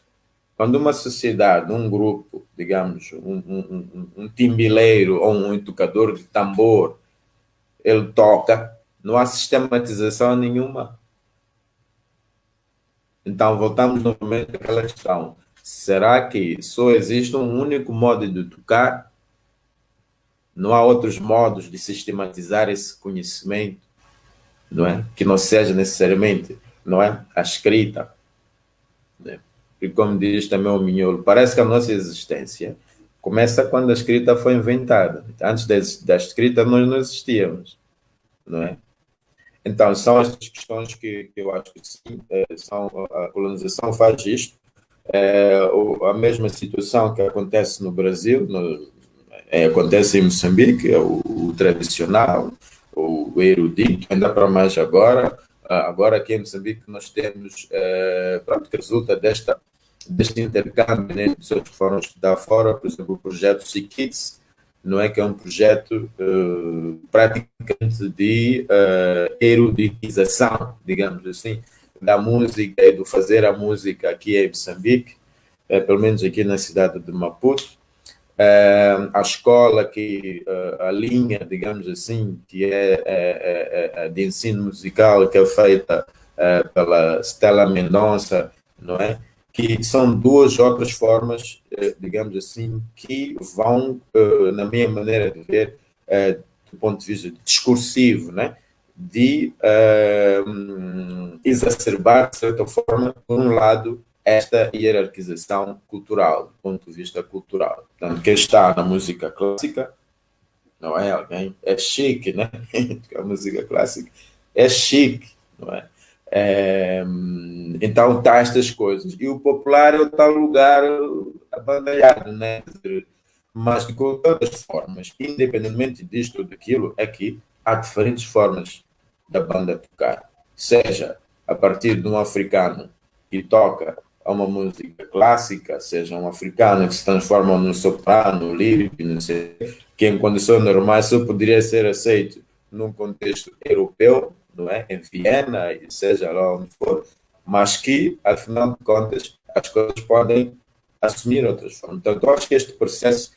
Quando uma sociedade, um grupo, digamos, um timbileiro ou um tocador de tambor, ele toca, não há sistematização nenhuma. Então, voltamos novamente àquela questão. Será que só existe um único modo de tocar? Não há outros modos de sistematizar esse conhecimento, não é? Que não seja necessariamente, não é? A escrita, né? E como diz também o Mignolo, parece que a nossa existência começa quando a escrita foi inventada. Antes da escrita nós não existíamos, não é? Então, são estas questões que eu acho que sim, a colonização faz isto. A mesma situação que acontece no Brasil, acontece em Moçambique, o tradicional, o erudito, ainda para mais agora. Agora aqui em Moçambique nós temos, pronto, que resulta deste intercâmbio, né, de pessoas que foram estudar fora, por exemplo, o projeto SeaKids, não é, que é um projeto praticamente de eruditização, digamos assim, da música e do fazer a música aqui em Moçambique, pelo menos aqui na cidade de Maputo. a escola a linha, digamos assim, que é de ensino musical, que é feita pela Stella Mendonça, não é? Que são duas outras formas, digamos assim, que vão, na minha maneira de ver, do ponto de vista discursivo, né? De exacerbar, de certa forma, por um lado, esta hierarquização cultural, do ponto de vista cultural. Portanto, quem está na música clássica, não é alguém, é chique, né? A música clássica é chique, não é? Então, está estas coisas. E o popular é o tal lugar abandonado, né? Mas, de todas as formas, independentemente disto ou daquilo, aqui há diferentes formas da banda tocar. Seja a partir de um africano que toca a uma música clássica, seja um africano que se transforma num soprano, lírico, não sei, que em condições normais só poderia ser aceito num contexto europeu, não é? Em Viena, e seja lá onde for, mas que, afinal de contas, as coisas podem assumir outras formas. Então, eu acho que este processo,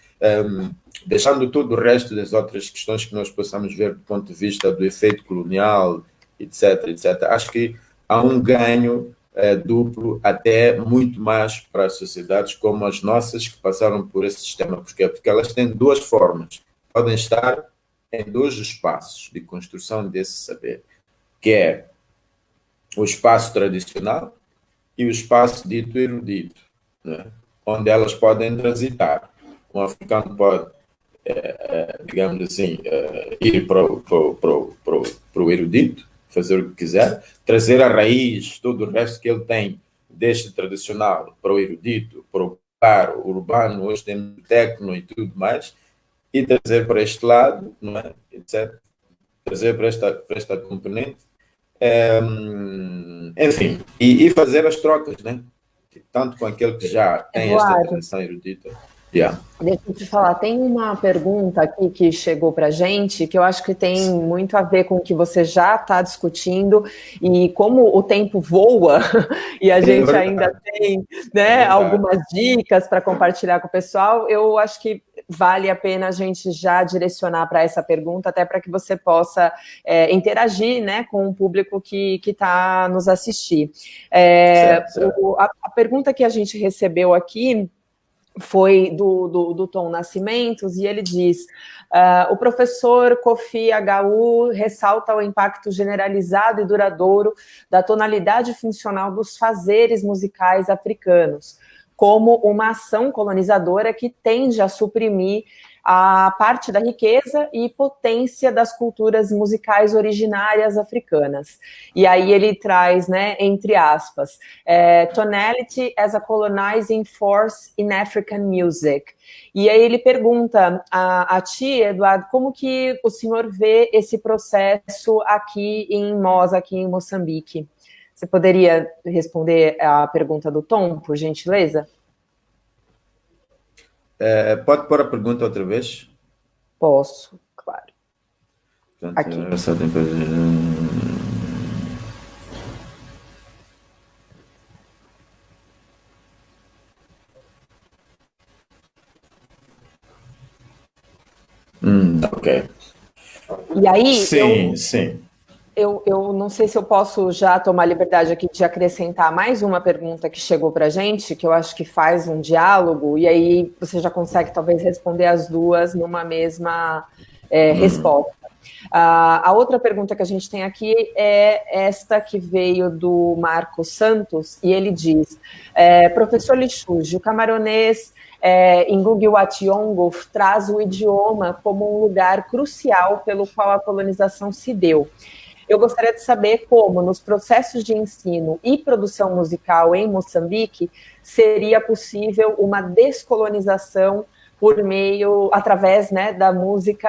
deixando todo o resto das outras questões que nós possamos ver do ponto de vista do efeito colonial, etc., etc., acho que há um ganho duplo, até muito mais para as sociedades como as nossas que passaram por esse sistema. Porquê? Porque elas têm duas formas, podem estar em dois espaços de construção desse saber, que é o espaço tradicional e o espaço dito erudito, né? Onde elas podem transitar. Um africano pode, digamos assim, ir para o erudito, fazer o que quiser, trazer a raiz, todo o resto que ele tem deste tradicional para o erudito, para o popular, urbano, hoje tem tecno e tudo mais, e trazer para este lado, não é? Etc. Trazer para esta componente, enfim, e fazer as trocas, né? Tanto com aquele que já tem esta Eduardo, tradição erudita. Yeah. deixa eu te falar, tem uma pergunta aqui que chegou para a gente que eu acho que tem muito a ver com o que você já está discutindo e como o tempo voa e a gente ainda tem, né, algumas dicas para compartilhar com o pessoal, eu acho que vale a pena a gente já direcionar para essa pergunta, até para que você possa interagir, né, com o público que está nos assistir. Certo. A pergunta que a gente recebeu aqui foi do Tom Nascimentos, e ele diz: o professor Kofi Agaú ressalta o impacto generalizado e duradouro da tonalidade funcional dos fazeres musicais africanos, como uma ação colonizadora que tende a suprimir a parte da riqueza e potência das culturas musicais originárias africanas. E aí ele traz, né, entre aspas, tonality as a colonizing force in African music. E aí ele pergunta a ti, Eduardo, como que o senhor vê esse processo aqui em Moçambique? Você poderia responder a pergunta do Tom, por gentileza? Pode pôr a pergunta outra vez? Posso, claro. Portanto, aqui. Ok. E aí, sim. Eu não sei se eu posso já tomar a liberdade aqui de acrescentar mais uma pergunta que chegou para a gente, que eu acho que faz um diálogo, e aí você já consegue talvez responder as duas numa mesma resposta. A outra pergunta que a gente tem aqui é esta que veio do Marcos Santos, e ele diz: professor Lichuji, o camaronês Ngugi wa Thiong'o traz o idioma como um lugar crucial pelo qual a colonização se deu. Eu gostaria de saber como, nos processos de ensino e produção musical em Moçambique, seria possível uma descolonização através, né, da música,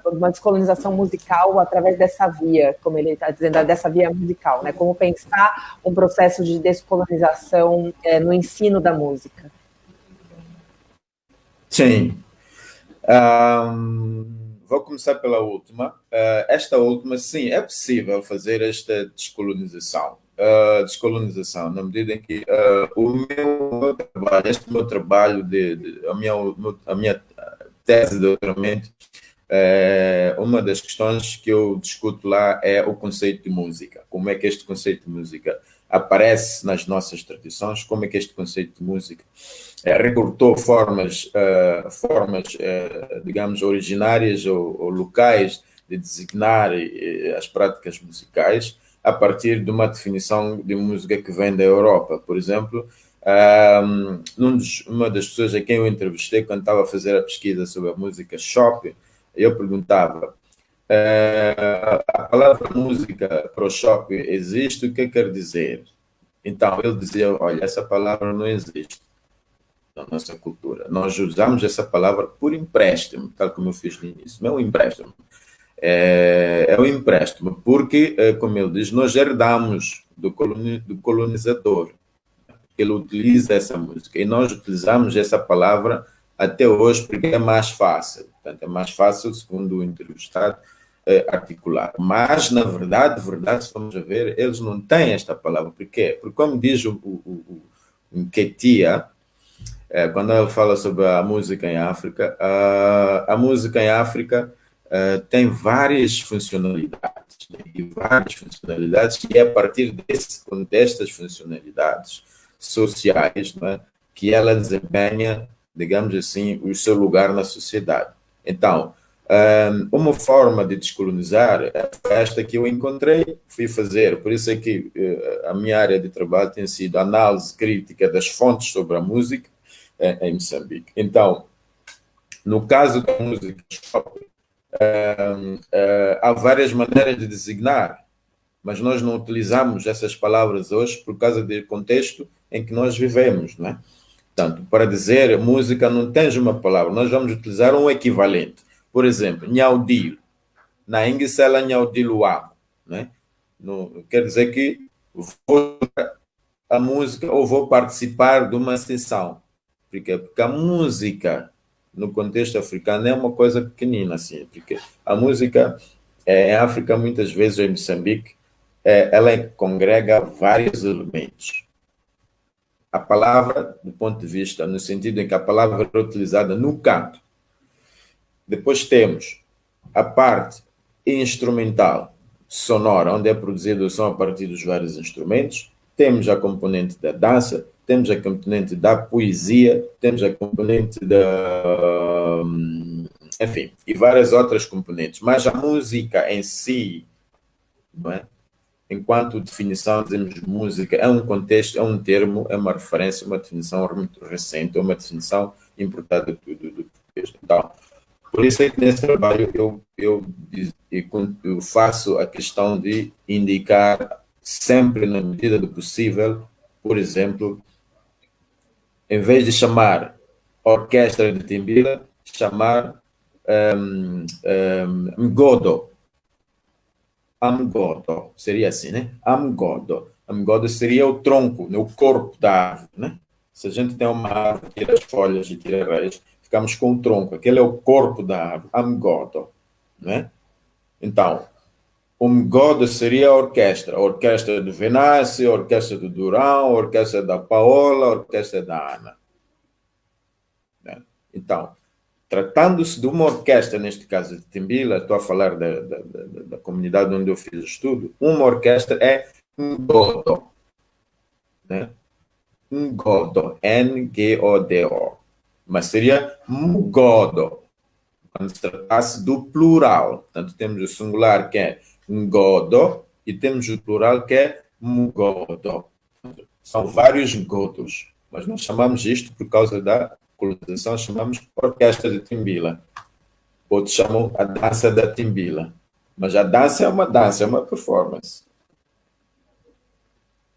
uma descolonização musical através dessa via, como ele está dizendo, dessa via musical, né? Como pensar um processo de descolonização no ensino da música? Sim. Vou começar pela última. Esta última, sim, é possível fazer esta descolonização. descolonização, na medida em que o meu trabalho, este meu trabalho, a minha tese de doutoramento, uma das questões que eu discuto lá é o conceito de música. Como é que este conceito de música aparece nas nossas tradições, como é que este conceito de música recortou formas, digamos, originárias ou locais de designar as práticas musicais a partir de uma definição de música que vem da Europa. Por exemplo, uma das pessoas a quem eu entrevistei quando estava a fazer a pesquisa sobre a música Chopin, eu perguntava, a palavra música para o Chopin existe, o que quer dizer? Então, ele dizia, olha, essa palavra não existe na nossa cultura. Nós usamos essa palavra por empréstimo, tal como eu fiz no início. Não é um empréstimo. É um empréstimo, porque, como ele diz, nós herdamos do colonizador. Ele utiliza essa música e nós utilizamos essa palavra até hoje porque é mais fácil. Portanto, é mais fácil, segundo o entrevistado, articular. Mas, na verdade, se vamos a ver, eles não têm esta palavra. Por quê? Porque, como diz o Nketia, quando ele fala sobre a música em África, a música em África tem várias funcionalidades, né? E é a partir destas funcionalidades sociais, né, que ela desempenha, digamos assim, o seu lugar na sociedade. Então, uma forma de descolonizar é esta que eu encontrei, fui fazer, por isso é que a minha área de trabalho tem sido a análise crítica das fontes sobre a música em Moçambique. Então, no caso da música, há várias maneiras de designar, mas nós não utilizamos essas palavras hoje por causa do contexto em que nós vivemos, não é? Portanto, para dizer música não tens uma palavra, nós vamos utilizar um equivalente. Por exemplo, nhaudil. Na Inguissela, nhaudil-uamo, né? Quer dizer que vou a música ou vou participar de uma sessão. Porque a música no contexto africano é uma coisa pequenina, assim, porque a música em África, muitas vezes em Moçambique, ela congrega vários elementos. A palavra, do ponto de vista, no sentido em que a palavra é utilizada no canto. Depois temos a parte instrumental, sonora, onde é produzido o som a partir dos vários instrumentos. Temos a componente da dança, temos a componente da poesia, temos a componente da... enfim, e várias outras componentes. Mas a música em si, não é? Enquanto definição, dizemos música, é um contexto, é um termo, é uma referência, uma definição muito recente, é uma definição importada do português. Então, por isso é que nesse trabalho eu faço a questão de indicar sempre, na medida do possível, por exemplo, em vez de chamar orquestra de timbila, chamar mgodo. Amgodo, seria assim, né? Amgodo. Amgodo seria o tronco, né? O corpo da árvore, né? Se a gente tem uma árvore, tira as folhas e tira as raízes, ficamos com o tronco. Aquele é o corpo da árvore, Amgodo, né? Então, o Mgodo seria a orquestra do Venâncio, a orquestra do Durão, a orquestra da Paola, a orquestra da Ana. Né? Então, tratando-se de uma orquestra, neste caso de Timbila, estou a falar da comunidade onde eu fiz o estudo, uma orquestra é Ngodo. Né? Ngodo, N-G-O-D-O. Mas seria Mgodo, quando se tratasse do plural. Portanto, temos o singular que é Ngodo e temos o plural que é Mgodo. São vários Ngodos, mas nós chamamos isto por causa da colonização, chamamos orquestra de Timbila. Outros chamam a dança da Timbila. Mas a dança, é uma performance.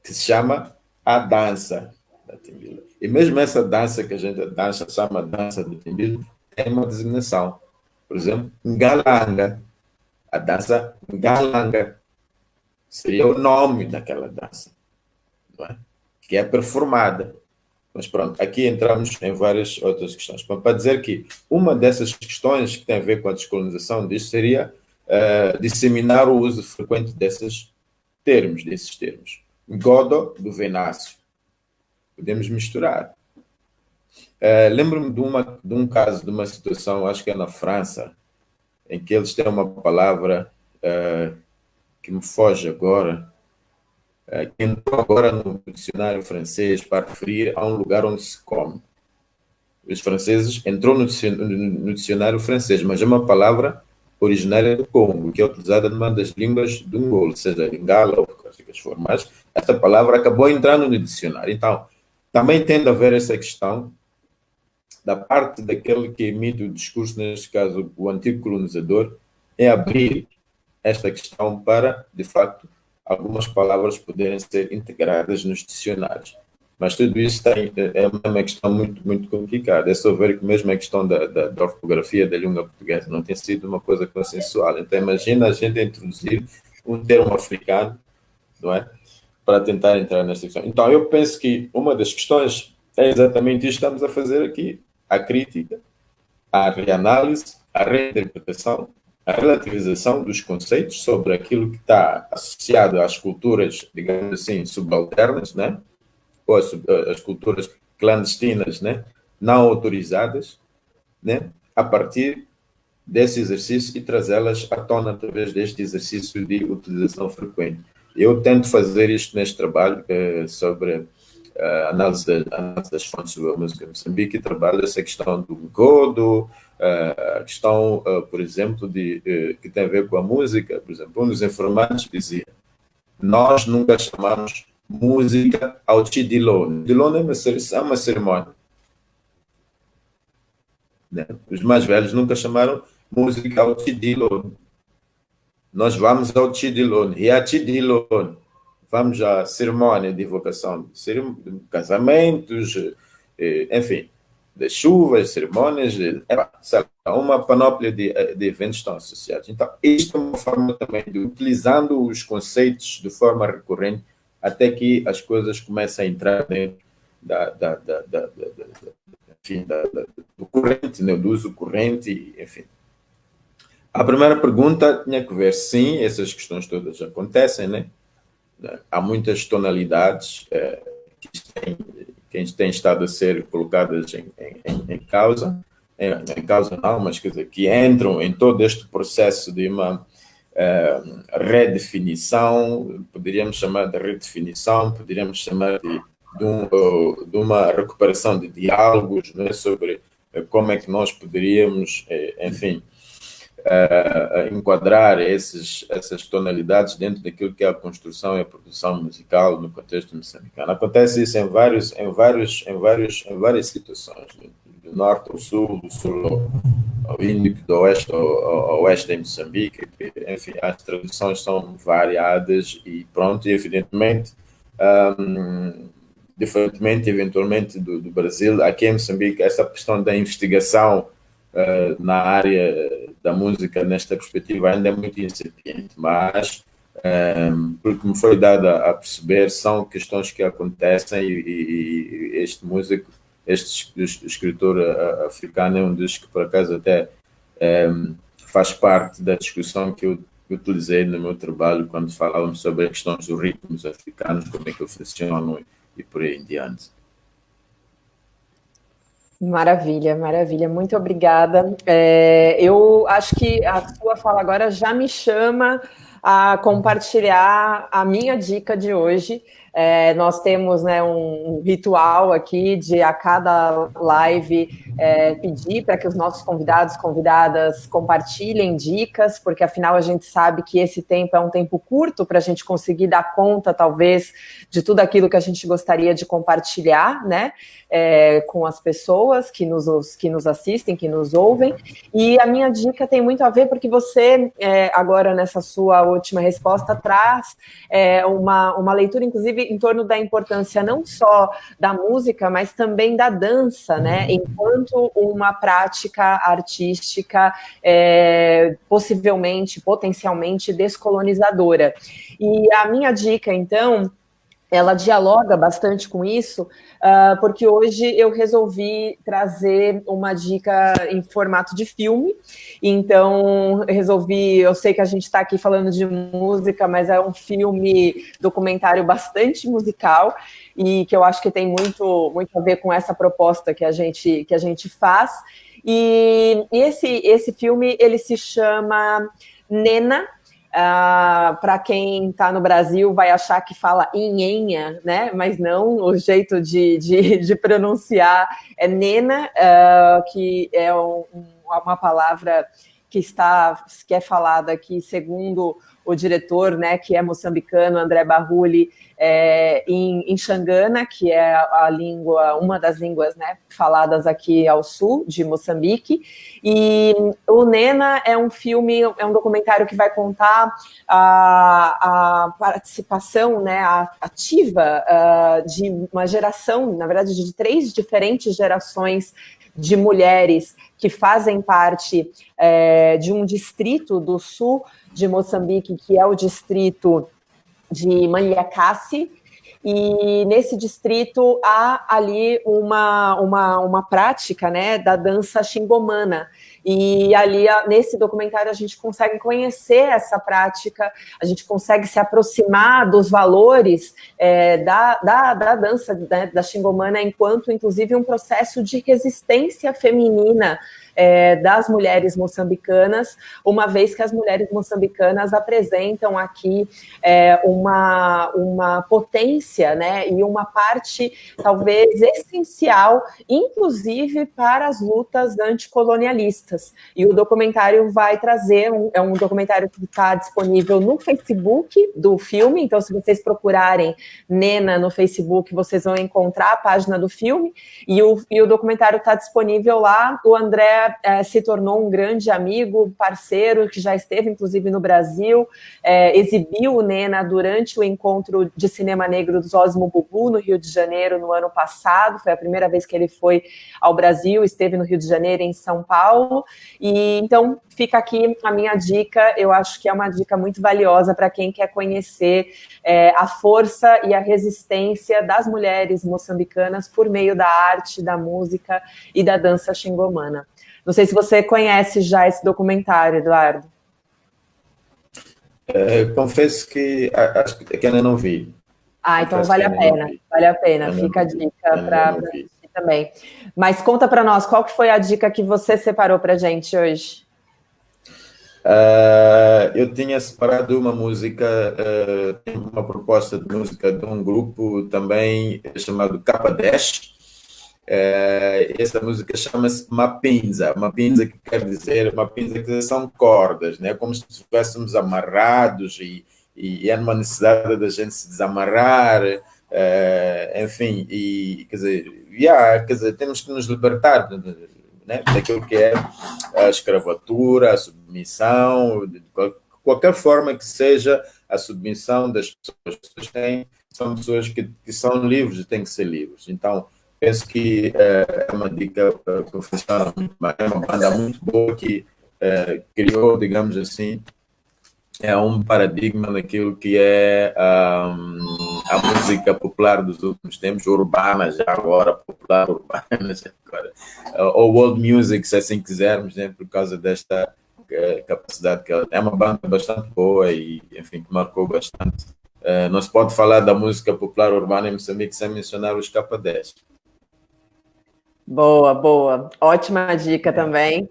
Que se chama a dança da Timbila. E mesmo essa dança que a gente dança, chama dança da Timbila, tem uma designação. Por exemplo, Ngalanga. A dança Ngalanga. Seria o nome daquela dança. Não é? Que é performada. Mas pronto, aqui entramos em várias outras questões. Para dizer que uma dessas questões que tem a ver com a descolonização disto seria disseminar o uso frequente desses termos. Godo do Venâncio. Podemos misturar. Lembro-me de um caso, de uma situação, acho que é na França, em que eles têm uma palavra que me foge agora, que entrou agora no dicionário francês para referir a um lugar onde se come. Os franceses entrou no dicionário francês, mas é uma palavra originária do Congo, que é utilizada numa das línguas do Angola, seja Lingala ou qualquer que for, mas esta palavra acabou entrando no dicionário. Então, também tende a haver essa questão da parte daquele que emite o discurso, neste caso o antigo colonizador, é abrir esta questão para, de facto, algumas palavras poderem ser integradas nos dicionários. Mas tudo isso é uma questão muito, muito complicada. É só ver que mesmo a questão da ortografia da língua portuguesa não tem sido uma coisa consensual. Então, imagina a gente introduzir um termo africano, não é? Para tentar entrar nesta questão. Então, eu penso que uma das questões é exatamente isto que estamos a fazer aqui. A crítica, a reanálise, a reinterpretação, a relativização dos conceitos sobre aquilo que está associado às culturas, digamos assim, subalternas, né? Ou as culturas clandestinas, né? Não autorizadas, né? A partir desse exercício e trazê-las à tona através deste exercício de utilização frequente. Eu tento fazer isto neste trabalho sobre a análise das fontes da música em Moçambique, e trabalho essa questão do godo, a questão, por exemplo, que tem a ver com a música. Por exemplo, um dos informantes dizia: nós nunca chamamos música ao Tidilone. Tidilone é uma cerimônia. Né? Os mais velhos nunca chamaram música ao Tidilone. Nós vamos ao Tidilone. E a Tidilone, vamos à cerimônia de invocação de casamentos, enfim, das chuvas, cerimônias, uma panóplia de eventos estão associados. Então, isto é uma forma também de, utilizando os conceitos de forma recorrente, até que as coisas comecem a entrar dentro do corrente, né, do uso corrente, enfim. A primeira pergunta tinha que ver, sim, essas questões todas acontecem, né? Há muitas tonalidades que têm estado a ser colocadas em causa, em causa não, mas quer dizer, que entram em todo este processo de uma redefinição, poderíamos chamar de redefinição, poderíamos chamar de uma recuperação de diálogos, né, sobre como é que nós poderíamos, enfim, enquadrar essas tonalidades dentro daquilo que é a construção e a produção musical no contexto moçambicano. Acontece isso em várias situações, do norte ao sul, do sul ao Índico, do oeste ao oeste em Moçambique. Enfim, as traduções são variadas e pronto, e evidentemente, diferentemente eventualmente do Brasil, aqui em Moçambique, essa questão da investigação na área da música, nesta perspectiva, ainda é muito incipiente, mas porque me foi dado a perceber, são questões que acontecem e este músico, este escritor africano é um dos que, por acaso, até faz parte da discussão que eu utilizei no meu trabalho quando falávamos sobre as questões dos ritmos africanos, como é que funcionam e por aí em diante. Maravilha, maravilha, muito obrigada. Eu acho que a sua fala agora já me chama a compartilhar a minha dica de hoje. Nós temos, né, um ritual aqui de a cada live pedir para que os nossos convidadas compartilhem dicas, porque afinal a gente sabe que esse tempo é um tempo curto para a gente conseguir dar conta, talvez, de tudo aquilo que a gente gostaria de compartilhar, né, com as pessoas que nos assistem, que nos ouvem. E a minha dica tem muito a ver porque você, agora nessa sua última resposta, traz uma leitura, inclusive, em torno da importância não só da música, mas também da dança, né, enquanto uma prática artística potencialmente descolonizadora. E a minha dica, então, ela dialoga bastante com isso, porque hoje eu resolvi trazer uma dica em formato de filme. Então, eu sei que a gente está aqui falando de música, mas é um filme documentário bastante musical, e que eu acho que tem muito, muito a ver com essa proposta que a gente faz. E esse filme, ele se chama Nena. Para quem está no Brasil vai achar que fala Inhenha, né? Mas não, o jeito de pronunciar é Nena, que é uma palavra que é falada aqui, segundo o diretor, né, que é moçambicano, André Barrulli, em Xangana, que é uma das línguas, né, faladas aqui ao sul de Moçambique. E o Nena é um documentário que vai contar a participação, né, ativa de uma geração, na verdade, de 3 diferentes gerações de mulheres que fazem parte de um distrito do sul de Moçambique, que é o distrito de Maniacassi, e nesse distrito há ali uma prática, né, da dança xingomana. E ali, nesse documentário, a gente consegue conhecer essa prática, a gente consegue se aproximar dos valores da dança, né, da xingomana, enquanto, inclusive, um processo de resistência feminina das mulheres moçambicanas, uma vez que as mulheres moçambicanas apresentam aqui uma potência, né, e uma parte, talvez, essencial, inclusive para as lutas anticolonialistas. E o documentário vai trazer, é um documentário que está disponível no Facebook do filme, então se vocês procurarem Nena no Facebook, vocês vão encontrar a página do filme, e o documentário está disponível lá. O André se tornou um grande amigo, parceiro, que já esteve, inclusive, no Brasil, exibiu o Nena durante o encontro de cinema negro do Osmo Bubu, no Rio de Janeiro, no ano passado. Foi a primeira vez que ele foi ao Brasil, esteve no Rio de Janeiro, em São Paulo. E então fica aqui a minha dica. Eu acho que é uma dica muito valiosa para quem quer conhecer a força e a resistência das mulheres moçambicanas por meio da arte, da música e da dança xingomana. Não sei se você conhece já esse documentário, Eduardo. Confesso que acho que ainda não vi. Então vale a pena. Fica a dica para assistir também. Mas conta para nós, qual que foi a dica que você separou para a gente hoje? Eu tinha separado uma música, uma proposta de música de um grupo também chamado K10. Essa música chama-se Mapinza, que quer dizer, Mapinza que são cordas, né? Como se estivéssemos amarrados e há uma necessidade da gente se desamarrar, enfim, e quer dizer, temos que nos libertar, né, daquilo que é a escravatura, a submissão, de qualquer forma que seja a submissão das pessoas. São pessoas que são livres e têm que ser livres. Então, penso que é uma dica que funciona muito bem. É uma banda muito boa que criou, digamos assim, um paradigma daquilo que é a música popular dos últimos tempos, urbana já agora, popular urbana já agora, ou world music, se assim quisermos, né, por causa desta capacidade que ela tem. É uma banda bastante boa e, enfim, que marcou bastante. Não se pode falar da música popular urbana em Moçambique sem mencionar os K10. Boa. Ótima dica também.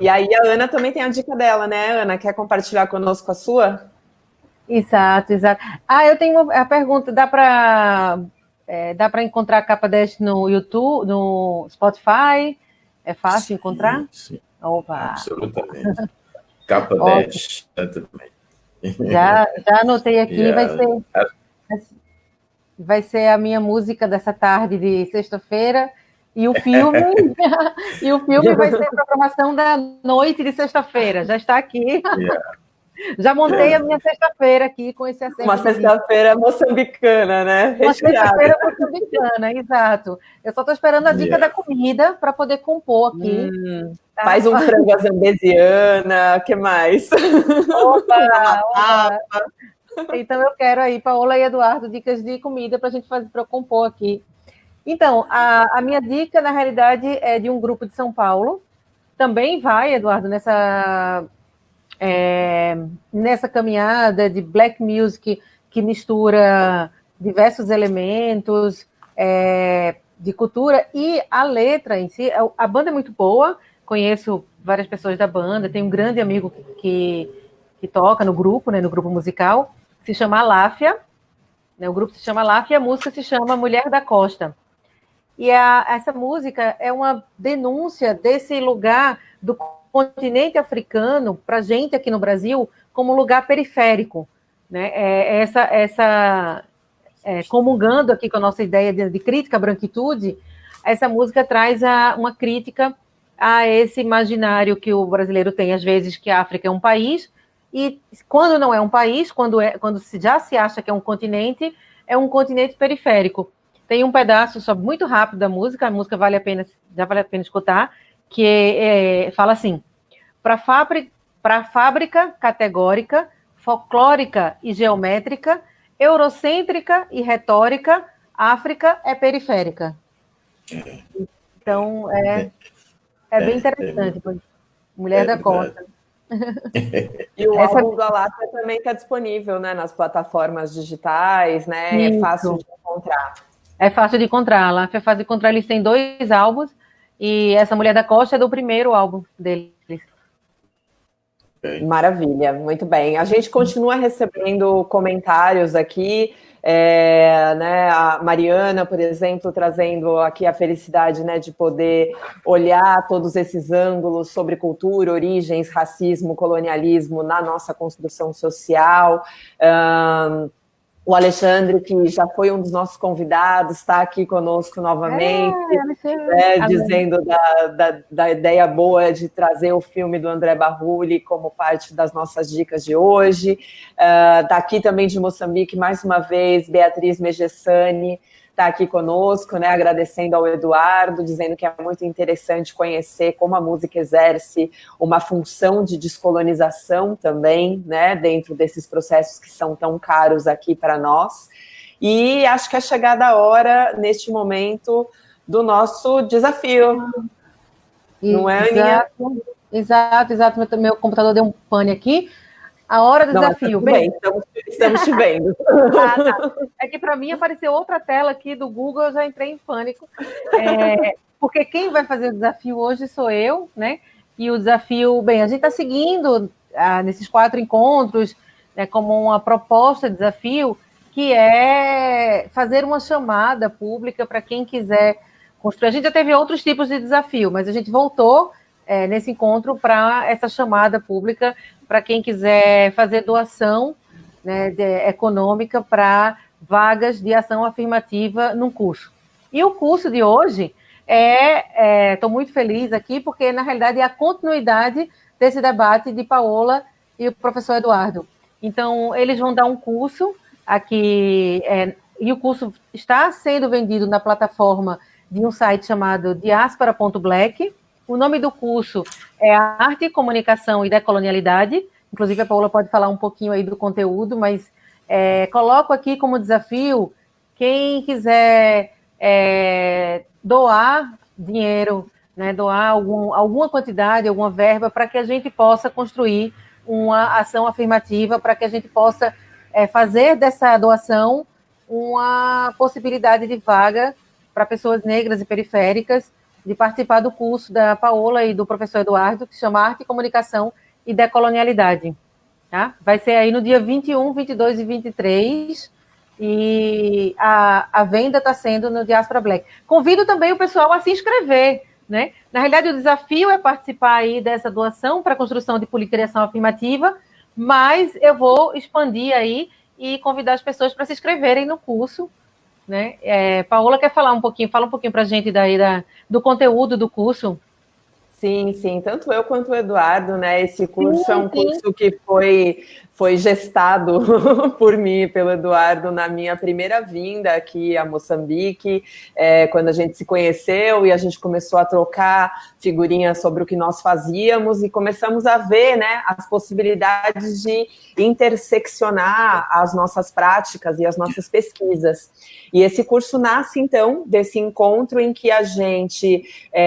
E aí a Ana também tem a dica dela, né, Ana? Quer compartilhar conosco a sua? Exato. Eu tenho a pergunta, dá para encontrar a K10 no YouTube, no Spotify? É fácil encontrar? Sim. Opa! Absolutamente. K10 também. Já anotei aqui, vai ser a minha música dessa tarde de sexta-feira. E o filme vai ser a programação da noite de sexta-feira. Já está aqui. Já montei a minha sexta-feira aqui com esse acerto. Uma sexta-feira moçambicana, né? Uma sexta-feira moçambicana, exato. Eu só estou esperando a dica da comida para poder compor aqui. Tá? Faz um frango à zambesiana, o que mais? Opa! Então eu quero aí, Paola e Eduardo, dicas de comida para a gente fazer, para eu compor aqui. Então, a minha dica, na realidade, é de um grupo de São Paulo. Também vai, Eduardo, nessa caminhada de black music que mistura diversos elementos de cultura, e a letra em si, a banda é muito boa, conheço várias pessoas da banda, tenho um grande amigo que toca no grupo, né, no grupo musical, se chama Aláfia, né, o grupo se chama Aláfia e a música se chama Mulher da Costa. E essa música é uma denúncia desse lugar do continente africano para a gente aqui no Brasil como um lugar periférico, né? Comungando aqui com a nossa ideia de crítica à branquitude, essa música traz uma crítica a esse imaginário que o brasileiro tem, às vezes, que a África é um país, e quando não é um país, quando já se acha que é um continente periférico. Tem um pedaço só muito rápido da música, a música já vale a pena escutar, que fala assim: para fábrica categórica, folclórica e geométrica, eurocêntrica e retórica, África é periférica. Então, bem interessante. Mulher da Costa. E o álbum do Aláfia também está disponível, né, nas plataformas digitais, né? Isso. É fácil de encontrar. É fácil de encontrar. Lá é fácil de encontrar. Eles têm 2 álbuns e essa Mulher da Costa é do primeiro álbum deles. Maravilha, muito bem. A gente continua recebendo comentários aqui, né, a Mariana, por exemplo, trazendo aqui a felicidade, né, de poder olhar todos esses ângulos sobre cultura, origens, racismo, colonialismo na nossa construção social. O Alexandre, que já foi um dos nossos convidados, está aqui conosco novamente, dizendo da ideia boa de trazer o filme do André Barrulli como parte das nossas dicas de hoje. Daqui também de Moçambique, mais uma vez, Beatriz Megessani está aqui conosco, né, agradecendo ao Eduardo, dizendo que é muito interessante conhecer como a música exerce uma função de descolonização também, né, dentro desses processos que são tão caros aqui para nós. E acho que é chegada a hora, neste momento, do nosso desafio. Não é, Aninha? Exato. Meu computador deu um pane aqui. A hora do desafio. Bem, estamos te vendo. Tá. É que para mim apareceu outra tela aqui do Google, eu já entrei em pânico. Porque quem vai fazer o desafio hoje sou eu, né? E o desafio, bem, a gente está seguindo nesses 4 encontros, né, como uma proposta de desafio, que é fazer uma chamada pública para quem quiser construir. A gente já teve outros tipos de desafio, mas a gente voltou nesse encontro para essa chamada pública para quem quiser fazer doação, né, econômica para vagas de ação afirmativa num curso. E o curso de hoje estou muito feliz aqui, porque na realidade é a continuidade desse debate de Paola e o professor Eduardo. Então, eles vão dar um curso aqui, e o curso está sendo vendido na plataforma de um site chamado diaspora.black. O nome do curso é Arte, Comunicação e Decolonialidade. Inclusive, a Paola pode falar um pouquinho aí do conteúdo, mas coloco aqui como desafio quem quiser doar dinheiro, né, doar alguma quantidade, alguma verba, para que a gente possa construir uma ação afirmativa, para que a gente possa fazer dessa doação uma possibilidade de vaga para pessoas negras e periféricas de participar do curso da Paola e do professor Eduardo, que se chama Arte, Comunicação e Decolonialidade. Tá? Vai ser aí no dia 21, 22 e 23, e a venda está sendo no Diaspora Black. Convido também o pessoal a se inscrever, né? Na realidade, o desafio é participar aí dessa doação para a construção de política de ação afirmativa, mas eu vou expandir aí e convidar as pessoas para se inscreverem no curso, né? Paola quer falar um pouquinho, fala um pouquinho para a gente daí do conteúdo do curso. Sim, sim, tanto eu quanto o Eduardo, né? Esse curso é um sim. curso que foi gestado por mim e pelo Eduardo na minha primeira vinda aqui a Moçambique, quando a gente se conheceu e a gente começou a trocar figurinhas sobre o que nós fazíamos e começamos a ver, né, as possibilidades de interseccionar as nossas práticas e as nossas pesquisas. E esse curso nasce, então, desse encontro em que a gente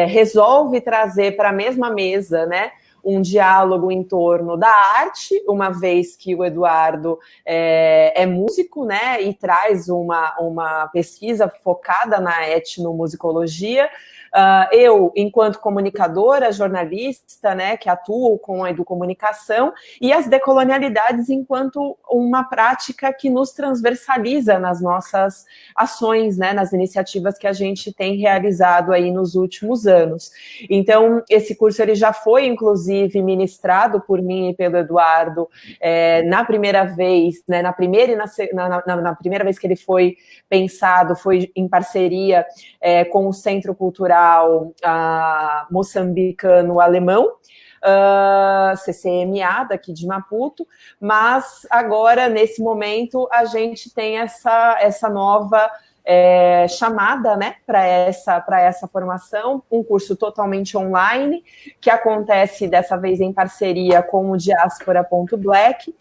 resolve trazer para a mesma mesa, né, um diálogo em torno da arte, uma vez que o Eduardo é músico, né, e traz uma pesquisa focada na etnomusicologia. Eu, enquanto comunicadora, jornalista, né, que atuo com a educomunicação, e as decolonialidades enquanto uma prática que nos transversaliza nas nossas ações, né, nas iniciativas que a gente tem realizado aí nos últimos anos. Então, esse curso ele já foi, inclusive, ministrado por mim e pelo Eduardo na primeira vez, né, na primeira vez que ele foi pensado, foi em parceria com o Centro Cultural Moçambicano-Alemão, CCMA, daqui de Maputo, mas agora, nesse momento, a gente tem essa nova chamada, né, para essa formação, um curso totalmente online, que acontece dessa vez em parceria com o Diaspora.black,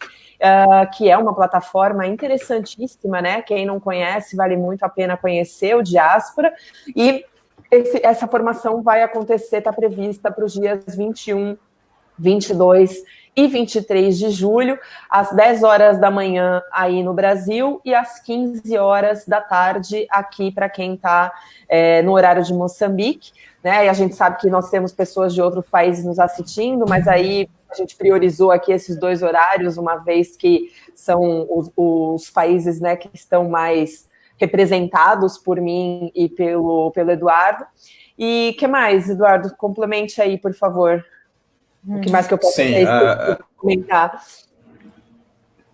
que é uma plataforma interessantíssima, né? Quem não conhece, vale muito a pena conhecer o Diaspora, e essa formação vai acontecer, está prevista para os dias 21, 22 e 23 de julho, às 10 horas da manhã aí no Brasil e às 15 horas da tarde aqui para quem está no horário de Moçambique, né? E a gente sabe que nós temos pessoas de outros países nos assistindo, mas aí a gente priorizou aqui esses dois horários, uma vez que são os países, né, que estão mais representados por mim e pelo Eduardo. E o que mais, Eduardo? Complemente aí, por favor. O que mais que eu posso comentar?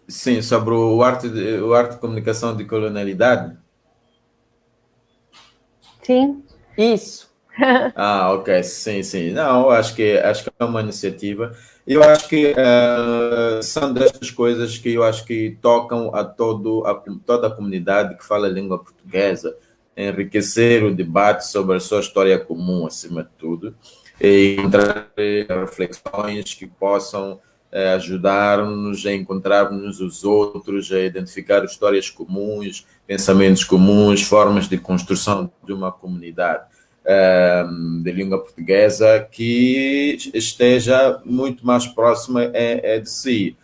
Sim, sobre o arte de comunicação de colonialidade? Sim. Isso. Ok, sim. Não, acho que é uma iniciativa. Eu acho que são destas coisas que eu acho que tocam a toda a comunidade que fala a língua portuguesa, enriquecer o debate sobre a sua história comum, acima de tudo, e encontrar reflexões que possam ajudar-nos a encontrarmos os outros, a identificar histórias comuns, pensamentos comuns, formas de construção de uma comunidade de língua portuguesa que esteja muito mais próxima de si.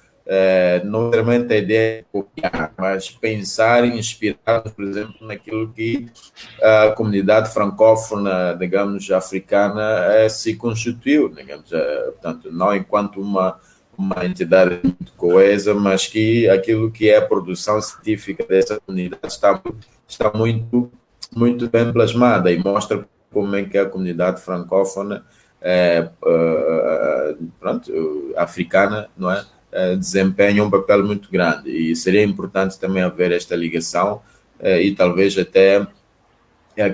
Não necessariamente a ideia de copiar, mas pensar e inspirar, por exemplo, naquilo que a comunidade francófona, digamos, africana, se constituiu, digamos, portanto, não enquanto uma entidade muito coesa, mas que aquilo que é a produção científica dessa comunidade está muito, muito bem plasmada e mostra como é que a comunidade francófona, africana, não é? Desempenha um papel muito grande, e seria importante também haver esta ligação e talvez até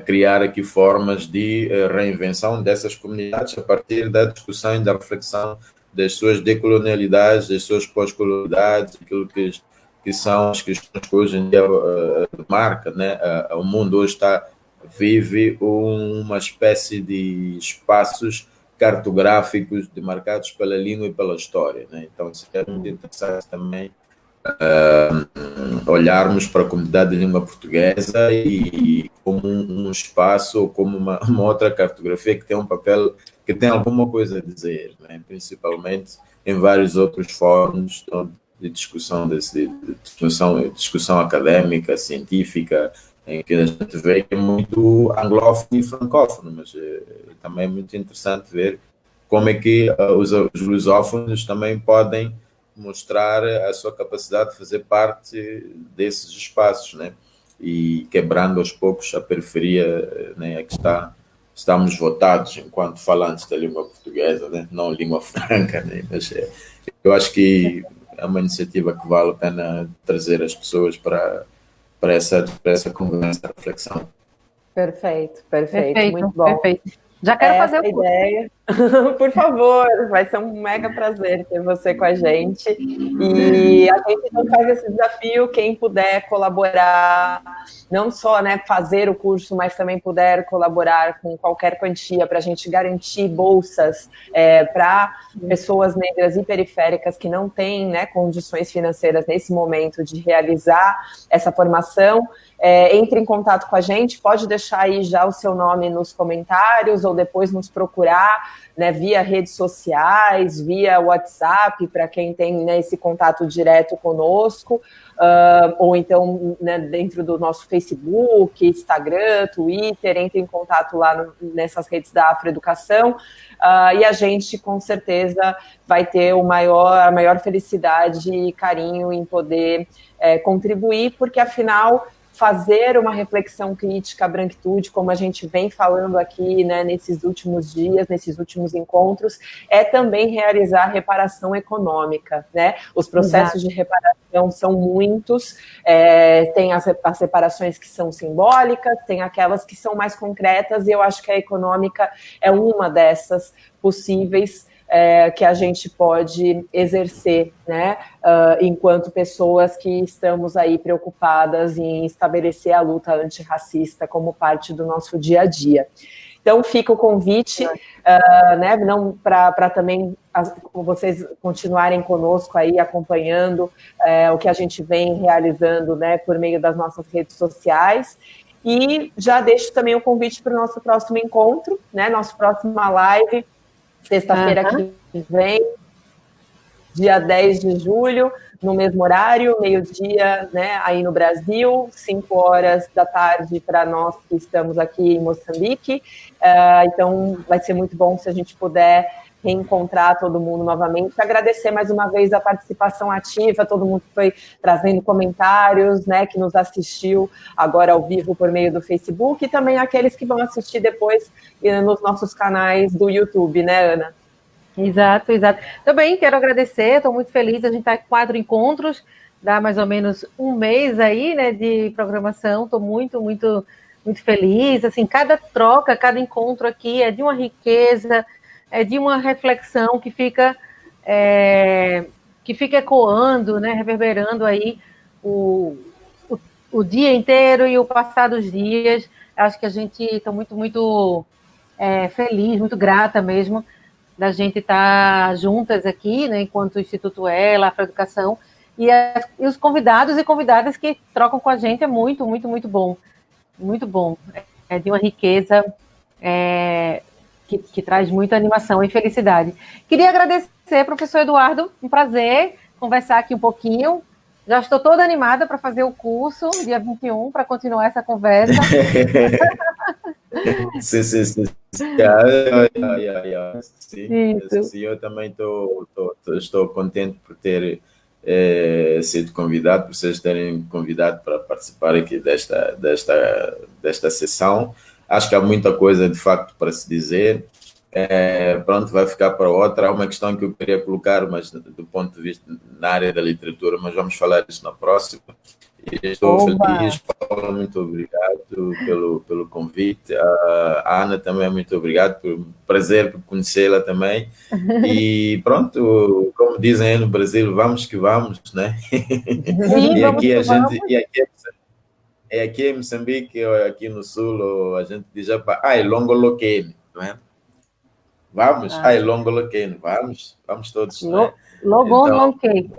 criar aqui formas de reinvenção dessas comunidades a partir da discussão e da reflexão das suas decolonialidades, das suas pós-colonialidades, aquilo que são as questões que hoje em dia marca, né? O mundo hoje vive uma espécie de espaços cartográficos demarcados pela língua e pela história, né? Então seria muito interessante também olharmos para a comunidade de língua portuguesa e como um espaço ou como uma outra cartografia que tem um papel, que tem alguma coisa a dizer, né? Principalmente em vários outros fóruns de discussão, discussão académica, científica, em que a gente vê que é muito anglófono e francófono, mas também é muito interessante ver como é que os lusófonos também podem mostrar a sua capacidade de fazer parte desses espaços, né? E quebrando aos poucos a periferia, né, a que estamos votados enquanto falantes da língua portuguesa, né? Não língua franca, né? Mas eu acho que é uma iniciativa que vale a pena trazer as pessoas para essa conversa, reflexão. Perfeito, muito bom. Perfeito. Já quero fazer o curso. Ideia. Por favor, vai ser um mega prazer ter você com a gente. E a gente não faz esse desafio, quem puder colaborar, não só, né, fazer o curso, mas também puder colaborar com qualquer quantia para a gente garantir bolsas para pessoas negras e periféricas que não têm, né, condições financeiras nesse momento de realizar essa formação. Entre em contato com a gente, pode deixar aí já o seu nome nos comentários ou depois nos procurar, né, via redes sociais, via WhatsApp, para quem tem, né, esse contato direto conosco, ou então, né, dentro do nosso Facebook, Instagram, Twitter, entre em contato lá nessas redes da Afroeducação, e a gente com certeza vai ter a maior felicidade e carinho em poder contribuir, porque afinal fazer uma reflexão crítica à branquitude, como a gente vem falando aqui, né, nesses últimos dias, nesses últimos encontros, é também realizar reparação econômica, né? Os processos de reparação são muitos, tem as reparações que são simbólicas, tem aquelas que são mais concretas, e eu acho que a econômica é uma dessas possíveis que a gente pode exercer, né, enquanto pessoas que estamos aí preocupadas em estabelecer a luta antirracista como parte do nosso dia a dia. Então, fica o convite, né, não para também vocês continuarem conosco aí, acompanhando o que a gente vem realizando, né, por meio das nossas redes sociais. E já deixo também o convite para o nosso próximo encontro, né, nossa próxima live, sexta-feira que vem, dia 10 de julho, no mesmo horário, meio-dia, né, aí no Brasil, 5 horas da tarde para nós que estamos aqui em Moçambique. Então, vai ser muito bom se a gente puder reencontrar todo mundo novamente. Agradecer mais uma vez a participação ativa, todo mundo que foi trazendo comentários, né, que nos assistiu agora ao vivo por meio do Facebook, e também aqueles que vão assistir depois nos nossos canais do YouTube, né, Ana? Exato. Também quero agradecer, estou muito feliz, a gente está com 4 encontros, dá mais ou menos um mês aí, né, de programação, estou muito feliz, assim, cada troca, cada encontro aqui é de uma riqueza, é de uma reflexão que fica ecoando, né, reverberando aí o dia inteiro e o passar dos dias. Acho que a gente está muito feliz, muito grata mesmo da gente estar juntas aqui, né, enquanto Instituto Ela, Afroeducação, e os convidados e convidadas que trocam com a gente é muito bom, muito bom. É de uma riqueza que traz muita animação e felicidade. Queria agradecer, professor Eduardo, um prazer conversar aqui um pouquinho. Já estou toda animada para fazer o curso, dia 21, para continuar essa conversa. Sim. Sim, eu também estou contente por ter sido convidado, por vocês terem convidado para participar aqui desta sessão. Acho que há muita coisa, de facto, para se dizer. Pronto, vai ficar para outra. Há uma questão que eu queria colocar, mas do ponto de vista na área da literatura, mas vamos falar disso na próxima. E estou feliz, Paulo, muito obrigado pelo convite. A Ana também, muito obrigado, por prazer por conhecê-la também. E pronto, como dizem aí no Brasil, vamos que vamos, né? Sim, e aqui a gente, aqui em Moçambique, aqui no Sul, a gente diz, ai, longo loquene, não é? Vamos, ai, longo loquene, vamos todos, né? Logo loquene.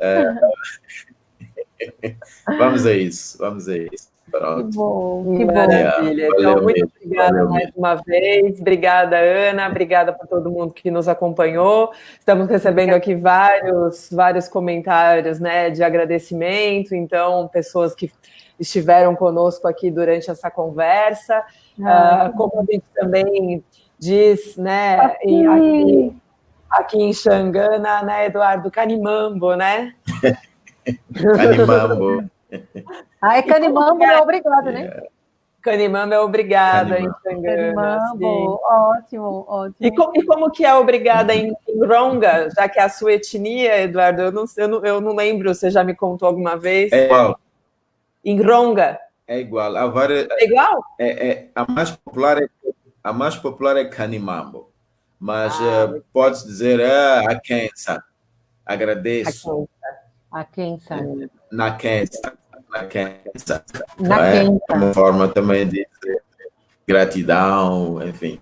Vamos a isso. Pronto. Que bom. Maravilha. Então, muito obrigada mais uma vez. Obrigada, Ana. Obrigada por todo mundo que nos acompanhou. Estamos recebendo aqui vários comentários, né, de agradecimento. Então, pessoas que estiveram conosco aqui durante essa conversa. Como a gente também diz, né, aqui em Xangana, né, Eduardo, Canimambo, né? Canimambo. Canimambo é obrigado, né? Canimambo é obrigada em Xangana. Canimambo, ótimo. E como que é obrigada em Ronga, já que é a sua etnia, Eduardo? Eu não lembro, você já me contou alguma vez? É igual. Em Ronga? É igual. É igual? A mais popular é Canimambo. mas pode dizer a quem, sabe? Agradeço. A quem, sabe? Na quem, sabe? Na quem, sabe? Na quem, É uma forma também de dizer gratidão, enfim.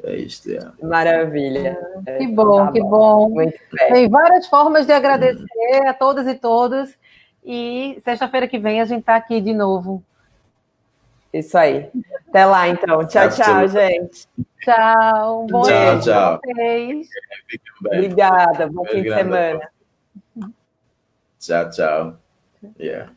É isto. Maravilha. Que bom, Tá que bom. Muito bem. Tem várias formas de agradecer a todas e todos. E sexta-feira que vem a gente está aqui de novo. Isso aí. Até lá, então. Tchau, tchau, gente. Tchau. Bom Tchau, tchau. Obrigada. Bom fim de semana. Tchau, tchau. Yeah.